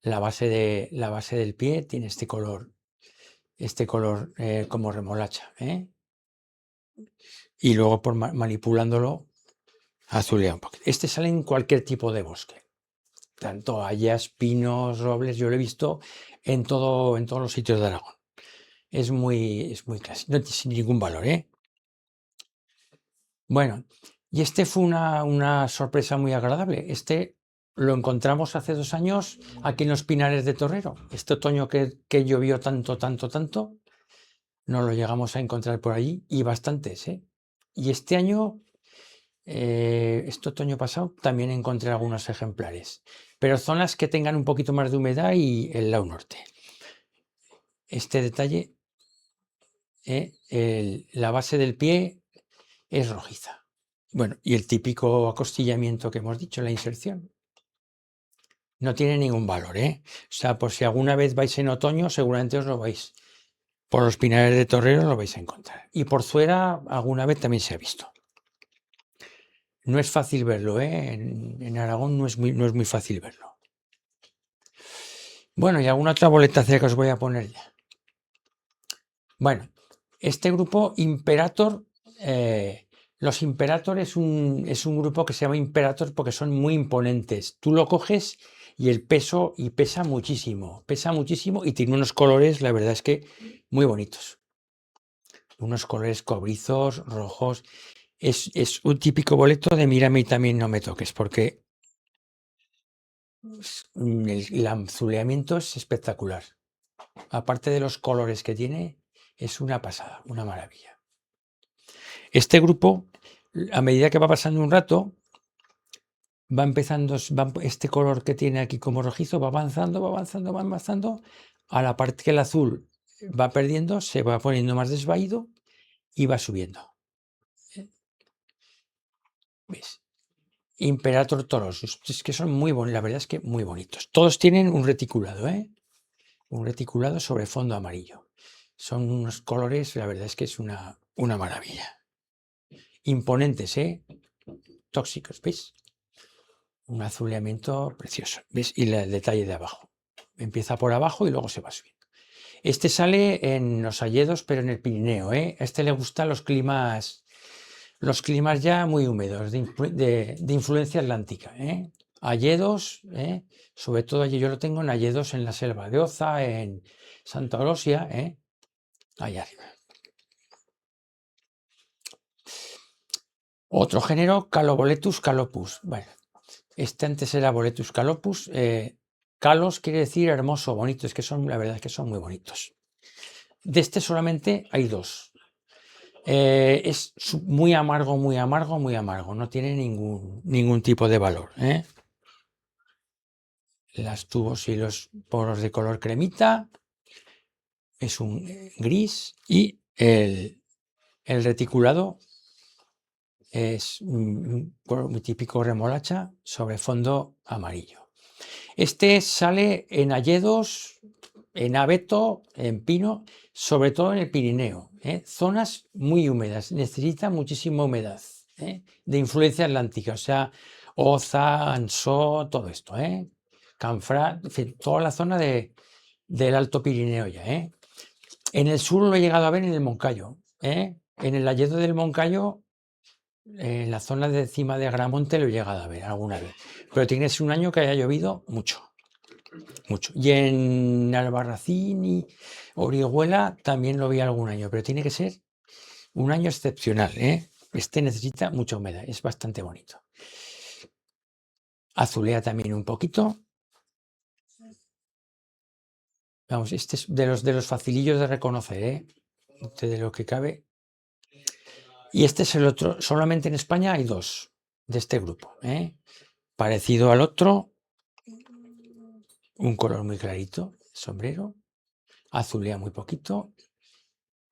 la base del pie tiene este color como remolacha. Y luego manipulándolo azulea un poquito. Este sale en cualquier tipo de bosque, tanto hayas, pinos, robles, yo lo he visto en todos los sitios de Aragón. Es muy clásico, no tiene sin ningún valor. Bueno, y este fue una sorpresa muy agradable. Este lo encontramos hace 2 años aquí en los Pinares de Torrero. Este otoño que llovió tanto, no lo llegamos a encontrar por allí y bastantes. Y este año, este otoño pasado, también encontré algunos ejemplares, pero zonas que tengan un poquito más de humedad y el lado norte. Este detalle, la base del pie es rojiza. Bueno, y el típico acostillamiento que hemos dicho, la inserción. No tiene ningún valor, ¿eh? O sea, por si alguna vez vais en otoño, seguramente os lo vais. Por los pinares de Torrero lo vais a encontrar. Y por fuera, alguna vez también se ha visto. No es fácil verlo, ¿eh? En Aragón no es muy fácil verlo. Bueno, y alguna otra boletacea que os voy a poner ya. Bueno, este grupo Imperator, los Imperator es un grupo que se llama Imperator porque son muy imponentes. Tú lo coges y y pesa muchísimo y tiene unos colores, la verdad es que muy bonitos. Unos colores cobrizos, rojos. Es un típico boleto de mírame y también no me toques, porque el azuleamiento es espectacular. Aparte de los colores que tiene, es una pasada, una maravilla. Este grupo, a medida que va pasando un rato, va empezando, este color que tiene aquí como rojizo, va avanzando, a la parte que el azul va perdiendo, se va poniendo más desvaído y va subiendo. ¿Ves? Imperator toros, es que son muy bonitos, la verdad es que muy bonitos. Todos tienen un reticulado, ¿eh? Un reticulado sobre fondo amarillo. Son unos colores, la verdad es que es una maravilla. Imponentes, ¿eh? Tóxicos, ¿veis? Un azuleamiento precioso, ¿ves? Y el detalle de abajo. Empieza por abajo y luego se va subiendo. Este sale en los hayedos, pero en el Pirineo, ¿eh? A este le gustan los climas ya muy húmedos, de influencia atlántica, ¿eh? Hayedos, sobre todo allí yo lo tengo en hayedos en la selva de Oza, en Santa Orosia, allá arriba. Otro género, Caloboletus calopus. Bueno, este antes era Boletus calopus. Calos quiere decir hermoso, bonito, es que son, la verdad es que son muy bonitos. De este solamente hay dos. Es muy amargo, no tiene ningún tipo de valor. Las tubos y los poros de color cremita, es un gris y el reticulado es un muy típico remolacha sobre fondo amarillo. Este sale en hayedos, en abeto, en pino, sobre todo en el Pirineo, zonas muy húmedas, necesita muchísima humedad, de influencia atlántica, o sea, Oza, Ansó, todo esto, Canfrán, en fin, toda la zona del Alto Pirineo ya. En el sur lo he llegado a ver en el Moncayo, en el hayedo del Moncayo, en la zona de encima de Agramonte lo he llegado a ver alguna vez, pero tiene que ser un año que haya llovido mucho. Y en Albarracín y Orihuela también lo vi algún año, pero tiene que ser un año excepcional. Este necesita mucha humedad, es bastante bonito. Azulea también un poquito. Vamos, este es de los facilillos de reconocer, de lo que cabe. Y este es el otro, solamente en España hay dos de este grupo. Parecido al otro, un color muy clarito, sombrero, azulea muy poquito.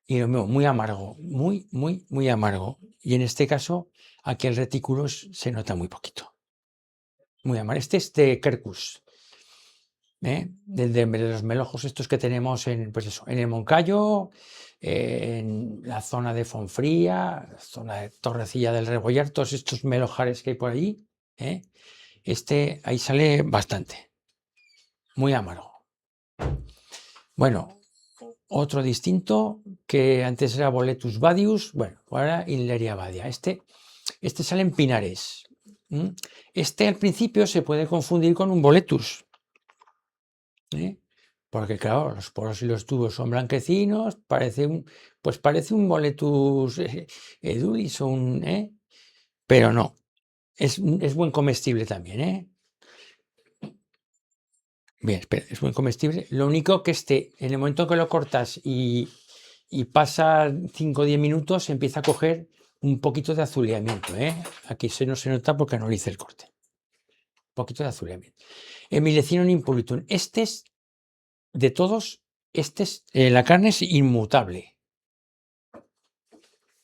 Y lo mismo, muy amargo, muy amargo. Y en este caso, aquí el retículo se nota muy poquito. Muy amargo. Este es de Quercus, de los melojos estos que tenemos en, pues eso, en el Moncayo, en la zona de Fonfría, zona de Torrecilla del Rebollar, todos estos melojares que hay por allí. Este ahí sale bastante. Muy amargo. Bueno, otro distinto que antes era Boletus Badius, bueno, ahora Inleria badia. Este sale en pinares. Este al principio se puede confundir con un Boletus, porque claro, los poros y los tubos son blanquecinos, parece un Boletus edulis o pero no, es buen comestible también, Bien, espera, es buen comestible. Lo único que en el momento que lo cortas y pasa 5 o 10 minutos, empieza a coger un poquito de azuleamiento, ¿eh? Aquí no se nota porque no le hice el corte. Un poquito de azuleamiento. Emilecinum impulitum. Este es, de todos, la carne es inmutable.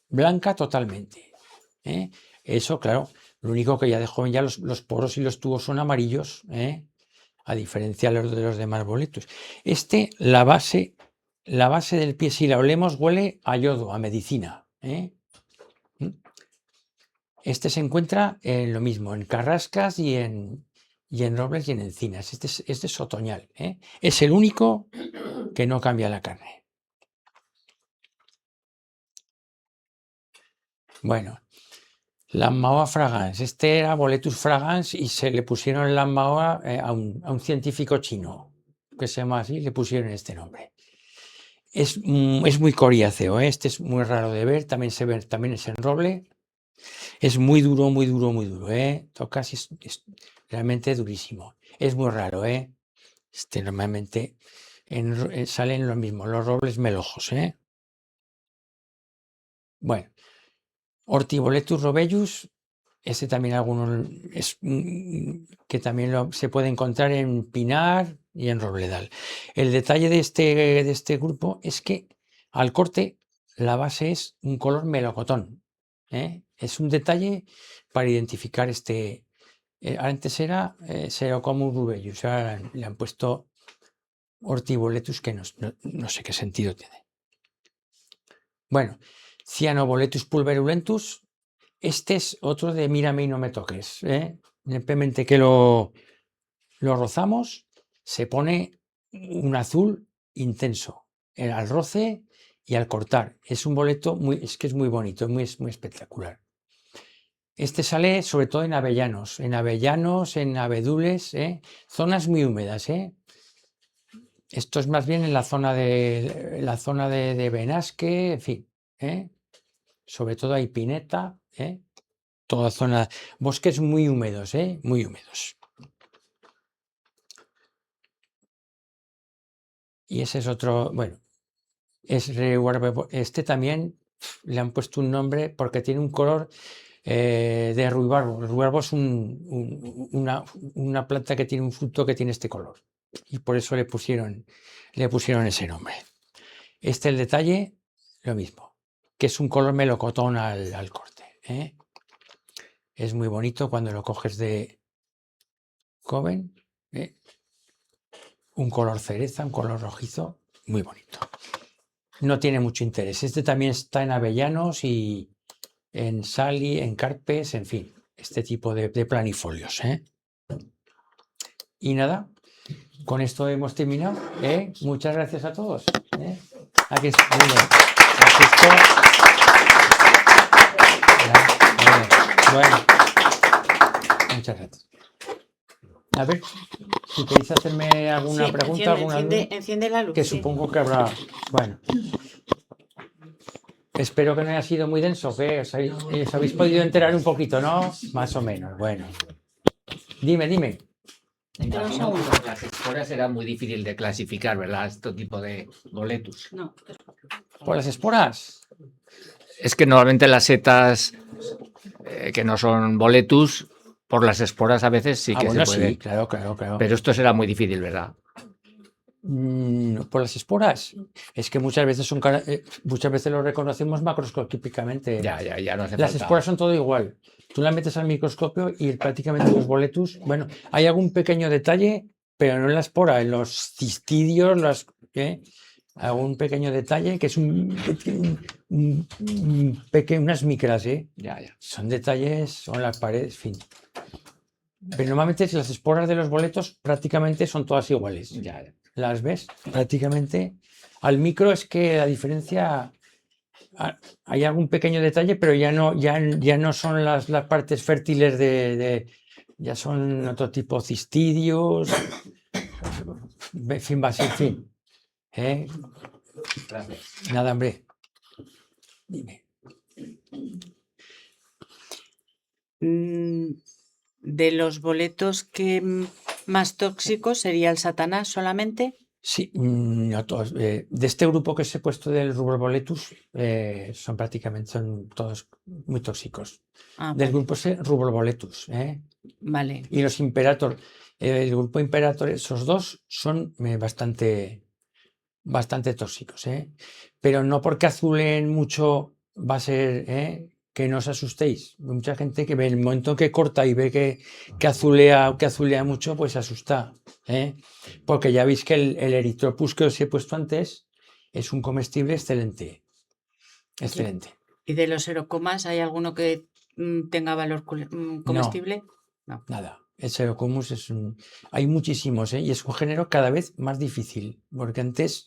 Blanca totalmente. ¿Eh? Eso, claro, lo único que ya de joven ya los poros y los tubos son amarillos, ¿eh? A diferencia de los demás boletus. La base del pie, si la olemos, huele a yodo, a medicina. ¿Eh? Este se encuentra en lo mismo, en carrascas y en robles y en encinas. Este es otoñal. ¿Eh? Es el único que no cambia la carne. Bueno, Lammaoa fragans. Este era Boletus fragans y se le pusieron Lammaoa a un científico chino que se llama así, le pusieron este nombre. Es muy coriáceo, ¿eh? Este es muy raro de ver, también se ve, también es en roble. Es muy duro, muy duro, muy duro, ¿eh? Tocas y es realmente durísimo. Es muy raro, ¿eh? Normalmente salen lo mismo, los robles melojos, ¿eh? Bueno, Hortiboletus robellus, este también algunos es que también se puede encontrar en pinar y en robledal. El detalle de este grupo es que al corte la base es un color melocotón, ¿eh? Es un detalle para identificar antes era Xerocomus rubellus, ahora le han puesto Hortiboletus que no sé qué sentido tiene. Bueno, Cyanoboletus pulverulentus, este es otro de mírame y no me toques, ¿eh? Simplemente que lo rozamos, se pone un azul intenso al roce y al cortar. Es un boleto es que es muy bonito, es muy espectacular. Este sale sobre todo en avellanos, en abedules, ¿eh? Zonas muy húmedas, ¿eh? Esto es más bien en la zona de Benasque, en fin, ¿eh? Sobre todo hay pineta, ¿eh? Toda zona, bosques muy húmedos, ¿eh? Muy húmedos. Y ese es otro, bueno, este también le han puesto un nombre porque tiene un color de ruibarbo. El ruibarbo es una planta que tiene un fruto que tiene este color. Y por eso le pusieron ese nombre. El detalle, lo mismo, que es un color melocotón al corte, ¿eh? Es muy bonito cuando lo coges de joven, ¿eh? Un color cereza, un color rojizo, muy bonito. No tiene mucho interés. Este también está en avellanos y en sali, en carpes, en fin, este tipo de planifolios, ¿eh? Y nada, con esto hemos terminado, ¿eh? Muchas gracias a todos, ¿eh? Aquí está. Muy bien. Aquí está. Bueno, muchas gracias. A ver, si queréis hacerme alguna pregunta, alguna duda, enciende la luz. que supongo que habrá. Bueno, espero que no haya sido muy denso, que os habéis podido enterar un poquito, ¿no? Más o menos. Bueno, dime. Imagino que con las esporas era muy difícil de clasificar, ¿verdad? Este tipo de boletus. No. ¿Por las esporas? Es que normalmente las setas que no son boletus, por las esporas a veces sí que bueno, se puede. Sí, claro. Pero esto será muy difícil, ¿verdad? Por las esporas. Es que muchas veces lo reconocemos macroscópicamente. Ya no hace Las falta. esporas son todo igual. Tú la metes al microscopio y prácticamente los boletus, bueno, hay algún pequeño detalle, pero no en la espora, en los cistidios, algún pequeño detalle que es unas micras, ¿eh? Ya. Son detalles, son las paredes, en fin. Pero normalmente las esporas de los boletos prácticamente son todas iguales. Ya. Las ves prácticamente. Al micro es que la diferencia, hay algún pequeño detalle, pero ya no son las partes fértiles ya son otro tipo, cistidios, en fin, en fin. ¿Eh? Gracias. Nada, hombre. Dime. De los boletos que más tóxicos sería el Satanás solamente. Sí, no todos. De este grupo que os he puesto del Rubroboletus, son todos muy tóxicos. Ah, Del vale, grupo ese, Rubroboletus, vale. y los Imperator, el grupo Imperator, esos dos son bastante tóxicos, pero no porque azulen mucho va a ser, que no os asustéis. Mucha gente que ve el momento que corta y ve que azulea mucho, pues se asusta, porque ya veis que el Erythropus que os he puesto antes es un comestible excelente, excelente. ¿Y de los serocomas hay alguno que tenga valor No, comestible? No. nada. El Serocomus hay muchísimos, y es un género cada vez más difícil, porque antes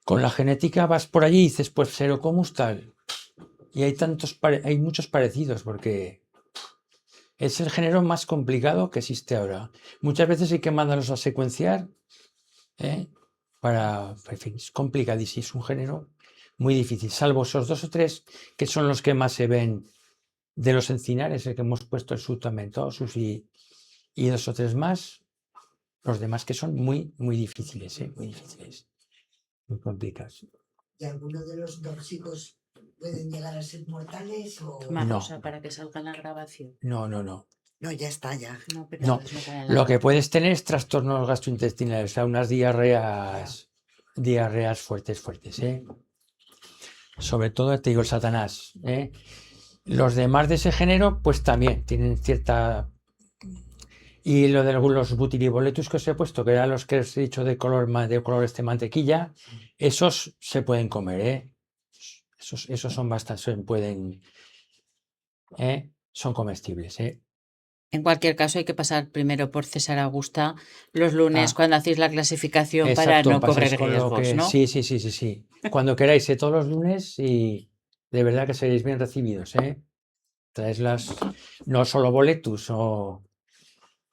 con la genética vas por allí y dices, pues Serocomus tal. Y hay muchos parecidos, porque es el género más complicado que existe ahora. Muchas veces hay que mandarlos a secuenciar, en fin, es complicadísimo, es un género muy difícil, salvo esos 2 o 3 que son los que más se ven de los encinares, el que hemos puesto el Subtamentosus y 2 o 3 más, los demás que son muy, muy difíciles, muy difíciles, muy complicados. ¿Y algunos de los tóxicos pueden llegar a ser mortales o...? Toma No. rosa para que salga en la grabación. No. No, ya está, ya. No, pero No, no sale en la lo que grabación. puedes tener es trastornos gastrointestinales, o sea, unas diarreas fuertes, Sobre todo, te digo, el Satanás, Los demás de ese género, pues también tienen cierta... Y lo de los butiriboletus que os he puesto, que eran los que os he dicho de color mantequilla, esos se pueden comer, Esos son bastante, son comestibles, En cualquier caso, hay que pasar primero por César Augusta los lunes Ah, cuando hacéis la clasificación para exacto, no pasáis correr con lo riesgos, que... ¿no? Sí. Cuando queráis, todos los lunes, y de verdad que seréis bien recibidos, Traes no solo boletus o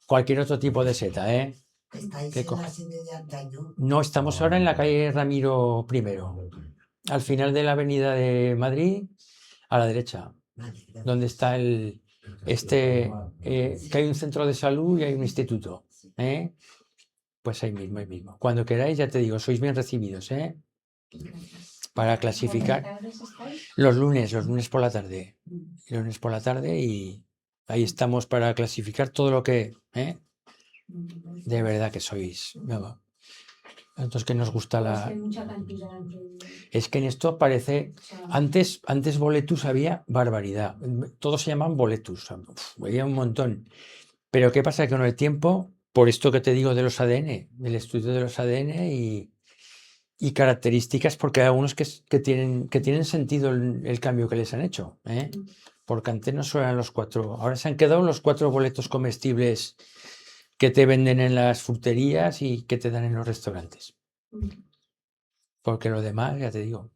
cualquier otro tipo de seta, ¿Estáis que en la coge. sede de antaño? No, estamos ahora en la calle Ramiro I, al final de la avenida de Madrid, a la derecha, Vale, gracias. donde está que hay un centro de salud y hay un instituto, Pues ahí mismo. Cuando queráis, ya te digo, sois bien recibidos, para clasificar. Los lunes por la tarde. Los lunes por la tarde, y ahí estamos para clasificar todo lo que, de verdad que sois. Entonces, que nos gusta Es que en esto parece... Antes boletus había barbaridad. Todos se llaman boletus. Había un montón. Pero ¿qué pasa? Que con el tiempo, por esto que te digo de los ADN, del estudio de los ADN y características, porque hay algunos que tienen sentido el cambio que les han hecho, porque antes no solo eran los 4, ahora se han quedado los 4 boletos comestibles que te venden en las fruterías y que te dan en los restaurantes. Porque lo demás, ya te digo.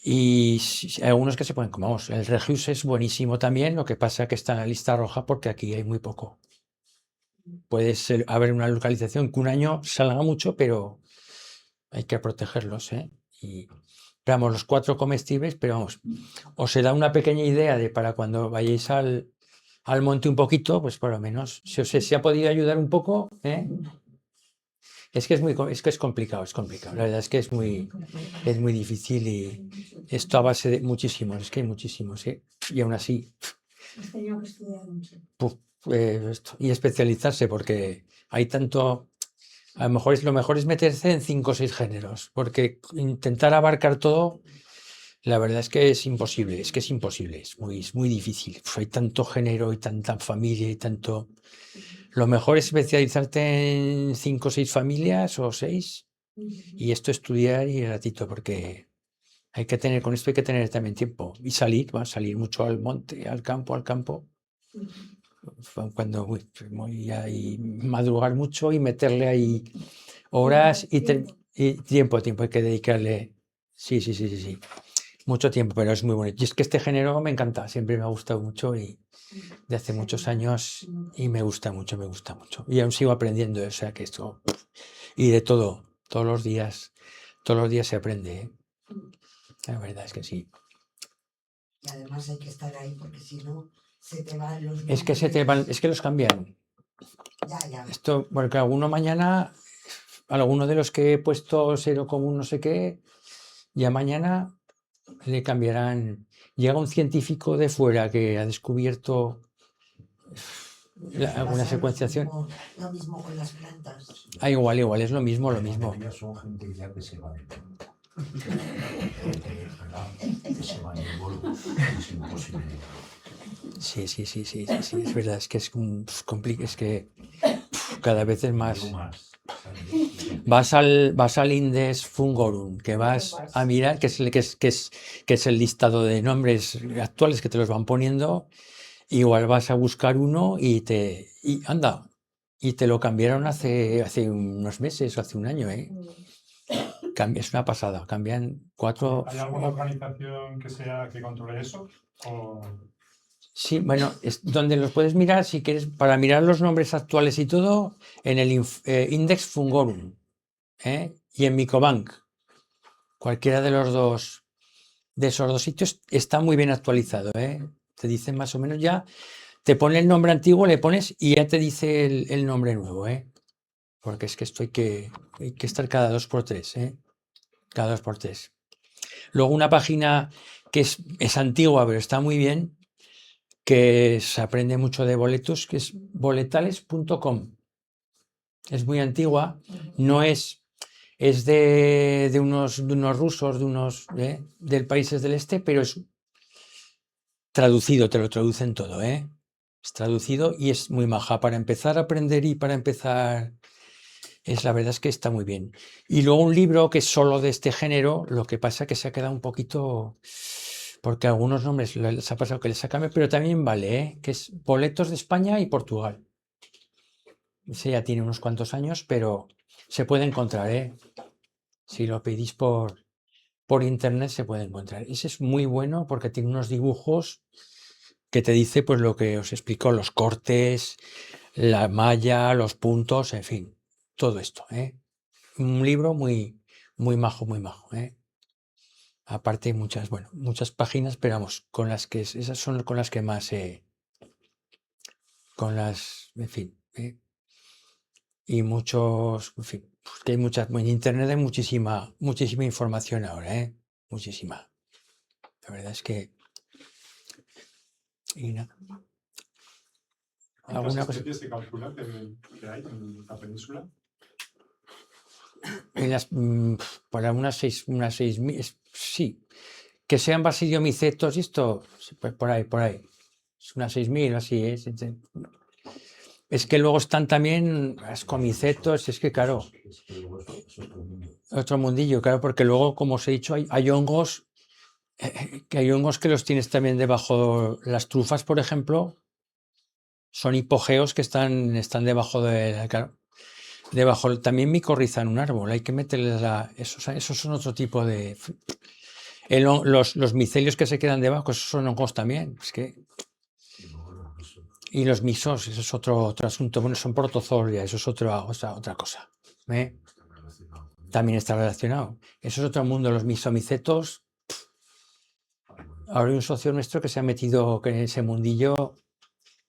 Y hay algunos que se pueden comer. Vamos, el Regius es buenísimo también, lo que pasa que está en la lista roja porque aquí hay muy poco. Puede haber una localización que un año salga mucho, pero hay que protegerlos, pero vamos, los 4 comestibles, pero vamos, os da una pequeña idea de para cuando vayáis al monte un poquito, pues por lo menos, si os ha podido ayudar un poco, Es que es complicado, La verdad es que es muy difícil, y esto a base de muchísimos, es que hay muchísimos, y aún así, Has tenido que estudiar mucho. y especializarse, porque hay tanto. A lo mejor es meterse en 5 o 6 géneros, porque intentar abarcar todo, la verdad es que es imposible, es muy difícil. Hay tanto género y tanta familia y tanto. Lo mejor es especializarte en 5 o 6 familias o 6, y esto estudiar y ratito, porque con esto hay que tener también tiempo y salir mucho al monte, al campo. Cuando y madrugar mucho y meterle ahí horas y tiempo, hay que dedicarle. Sí. Mucho tiempo, pero es muy bonito. Y es que este género me encanta, siempre me ha gustado mucho, y de hace muchos años, y me gusta mucho. Y aún sigo aprendiendo, o sea que esto, y de todo, todos los días se aprende, La verdad es que sí. Y además hay que estar ahí porque si no, se te van los Es que nombres. es que los cambian. Ya. Esto, porque alguno mañana alguno de los que he puesto cero común no sé qué, ya mañana le cambiarán. Llega un científico de fuera que ha descubierto alguna Pasa secuenciación. lo mismo con las plantas. Ah, igual, es lo mismo, lo La mismo. mayoría son gente ya que se va de planta. Que se va de bolo, es imposible. Sí, es verdad, es que es es que cada vez es más. Yo más, Vas al Index Fungorum, que vas a mirar, que es el listado de nombres actuales que te los van poniendo. Igual vas a buscar uno y anda, y te lo cambiaron hace unos meses o hace un año, ¿eh? Es una pasada, cambian 4. ¿Hay alguna organización que controle eso? ¿O Sí, bueno, es donde los puedes mirar, si quieres, para mirar los nombres actuales y todo, en el Index Fungorum, ¿eh? Y en Micobank. Cualquiera de esos dos sitios está muy bien actualizado, ¿eh? Te dicen más o menos ya, te pone el nombre antiguo, le pones y ya te dice el nombre nuevo, ¿eh? Porque es que esto hay que estar cada 2x3, ¿eh? Cada 2x3. Luego una página que es antigua, pero está muy bien, que se aprende mucho de boletos, que es boletales.com. Es muy antigua, no es, es de unos rusos, del países del este, pero es traducido, te lo traducen todo, ¿eh? Es traducido y es muy maja. Para empezar a aprender y para empezar, la verdad es que está muy bien. Y luego un libro que es solo de este género, lo que pasa que se ha quedado un poquito, porque algunos nombres les ha pasado que les ha cambiado, pero también vale, ¿eh? Que es Boletos de España y Portugal. Ese ya tiene unos cuantos años, pero se puede encontrar, ¿eh? Si lo pedís por internet se puede encontrar. Ese es muy bueno porque tiene unos dibujos que te dice pues lo que os explico, los cortes, la malla, los puntos, en fin, todo esto, ¿eh? Un libro muy majo, ¿eh? Aparte hay muchas páginas, pero vamos, esas son con las que más, en fin, ¿eh? Y muchos, en fin, pues que hay en internet hay muchísima información ahora, ¿eh? Muchísima. La verdad es que... Y nada. cuántas ¿Alguna cosa? especies se calcula que hay en la península? Para unas 6.000, sí. Que sean basidiomicetos y esto, pues por ahí. Es unas 6.000, así es. Es que luego están también ascomicetos, es que claro, es que luego es otro mundo. otro mundillo, claro, porque luego, como os he dicho, hay hongos, que los tienes también debajo. Las trufas, por ejemplo, son hipogeos que están debajo de, claro, debajo. También micorriza en un árbol, hay que meterles esos son otro tipo de... los micelios que se quedan debajo, esos son hongos también. Es que... Y los misos, eso es otro asunto. Bueno, son protozoria, eso es otra cosa, ¿eh? También está relacionado. Eso es otro mundo, los misomicetos. Ahora hay un socio nuestro que se ha metido en ese mundillo,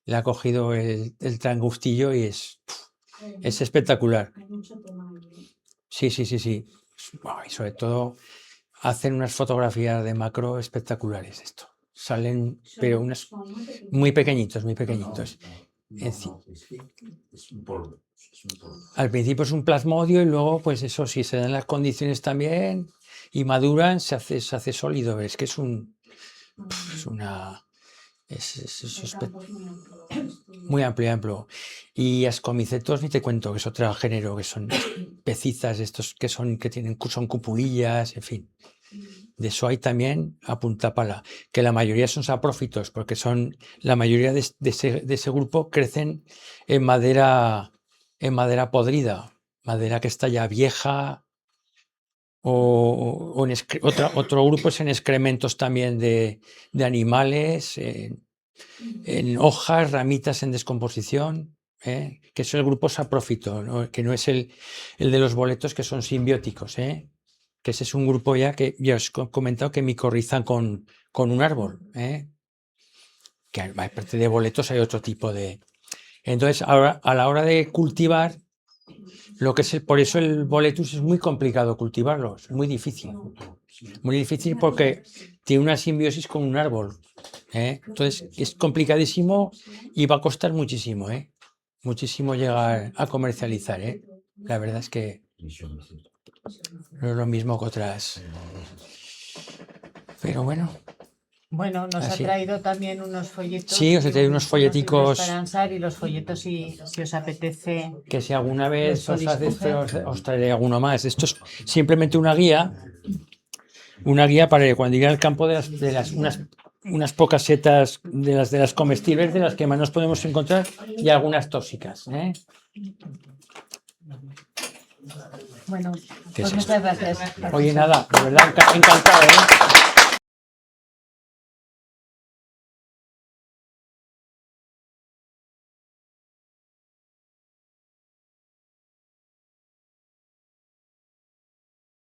le ha cogido el trangustillo y es espectacular. Sí. Y sobre todo hacen unas fotografías de macro espectaculares esto. Salen, pero unas muy pequeñitos. No, es que es un polvo. Al principio es un plasmodio y luego, pues eso, si se dan las condiciones también y maduran, se hace sólido. Es que es muy amplio. Y ascomicetos, ni te cuento, que es otro género, que son pecizas, estos son cupulillas, en fin. De eso hay también a punta pala, que la mayoría son saprófitos, porque la mayoría de ese grupo crecen en madera podrida, madera que está ya vieja, o otro grupo es en excrementos también de animales, en hojas, ramitas en descomposición, ¿eh? Que es el grupo saprófito, ¿no? Que no es el de los boletos que son simbióticos, ¿eh? Que ese es un grupo ya que ya os he comentado que micorrizan con un árbol, ¿eh? Que aparte de boletos hay otro tipo de... Entonces, ahora, a la hora de cultivar, Lo que es por eso el boletus es muy complicado cultivarlo, es muy difícil. Muy difícil porque tiene una simbiosis con un árbol. Entonces es complicadísimo y va a costar muchísimo, muchísimo llegar a comercializar. La verdad es que no es lo mismo que otras. Pero bueno. Bueno, nos Así. ha traído también unos folletos. Sí, os he traído unos libros folleticos. para Ansar y los folletos, si os apetece. Que si alguna vez Nuestro os hace discurso. os traeré alguno más. Esto es simplemente una guía para que cuando llegue al campo unas pocas setas de las comestibles, de las que más nos podemos encontrar, y algunas tóxicas. Bueno, ¿Qué pues es muchas gracias. Oye, nada, de verdad, encantado.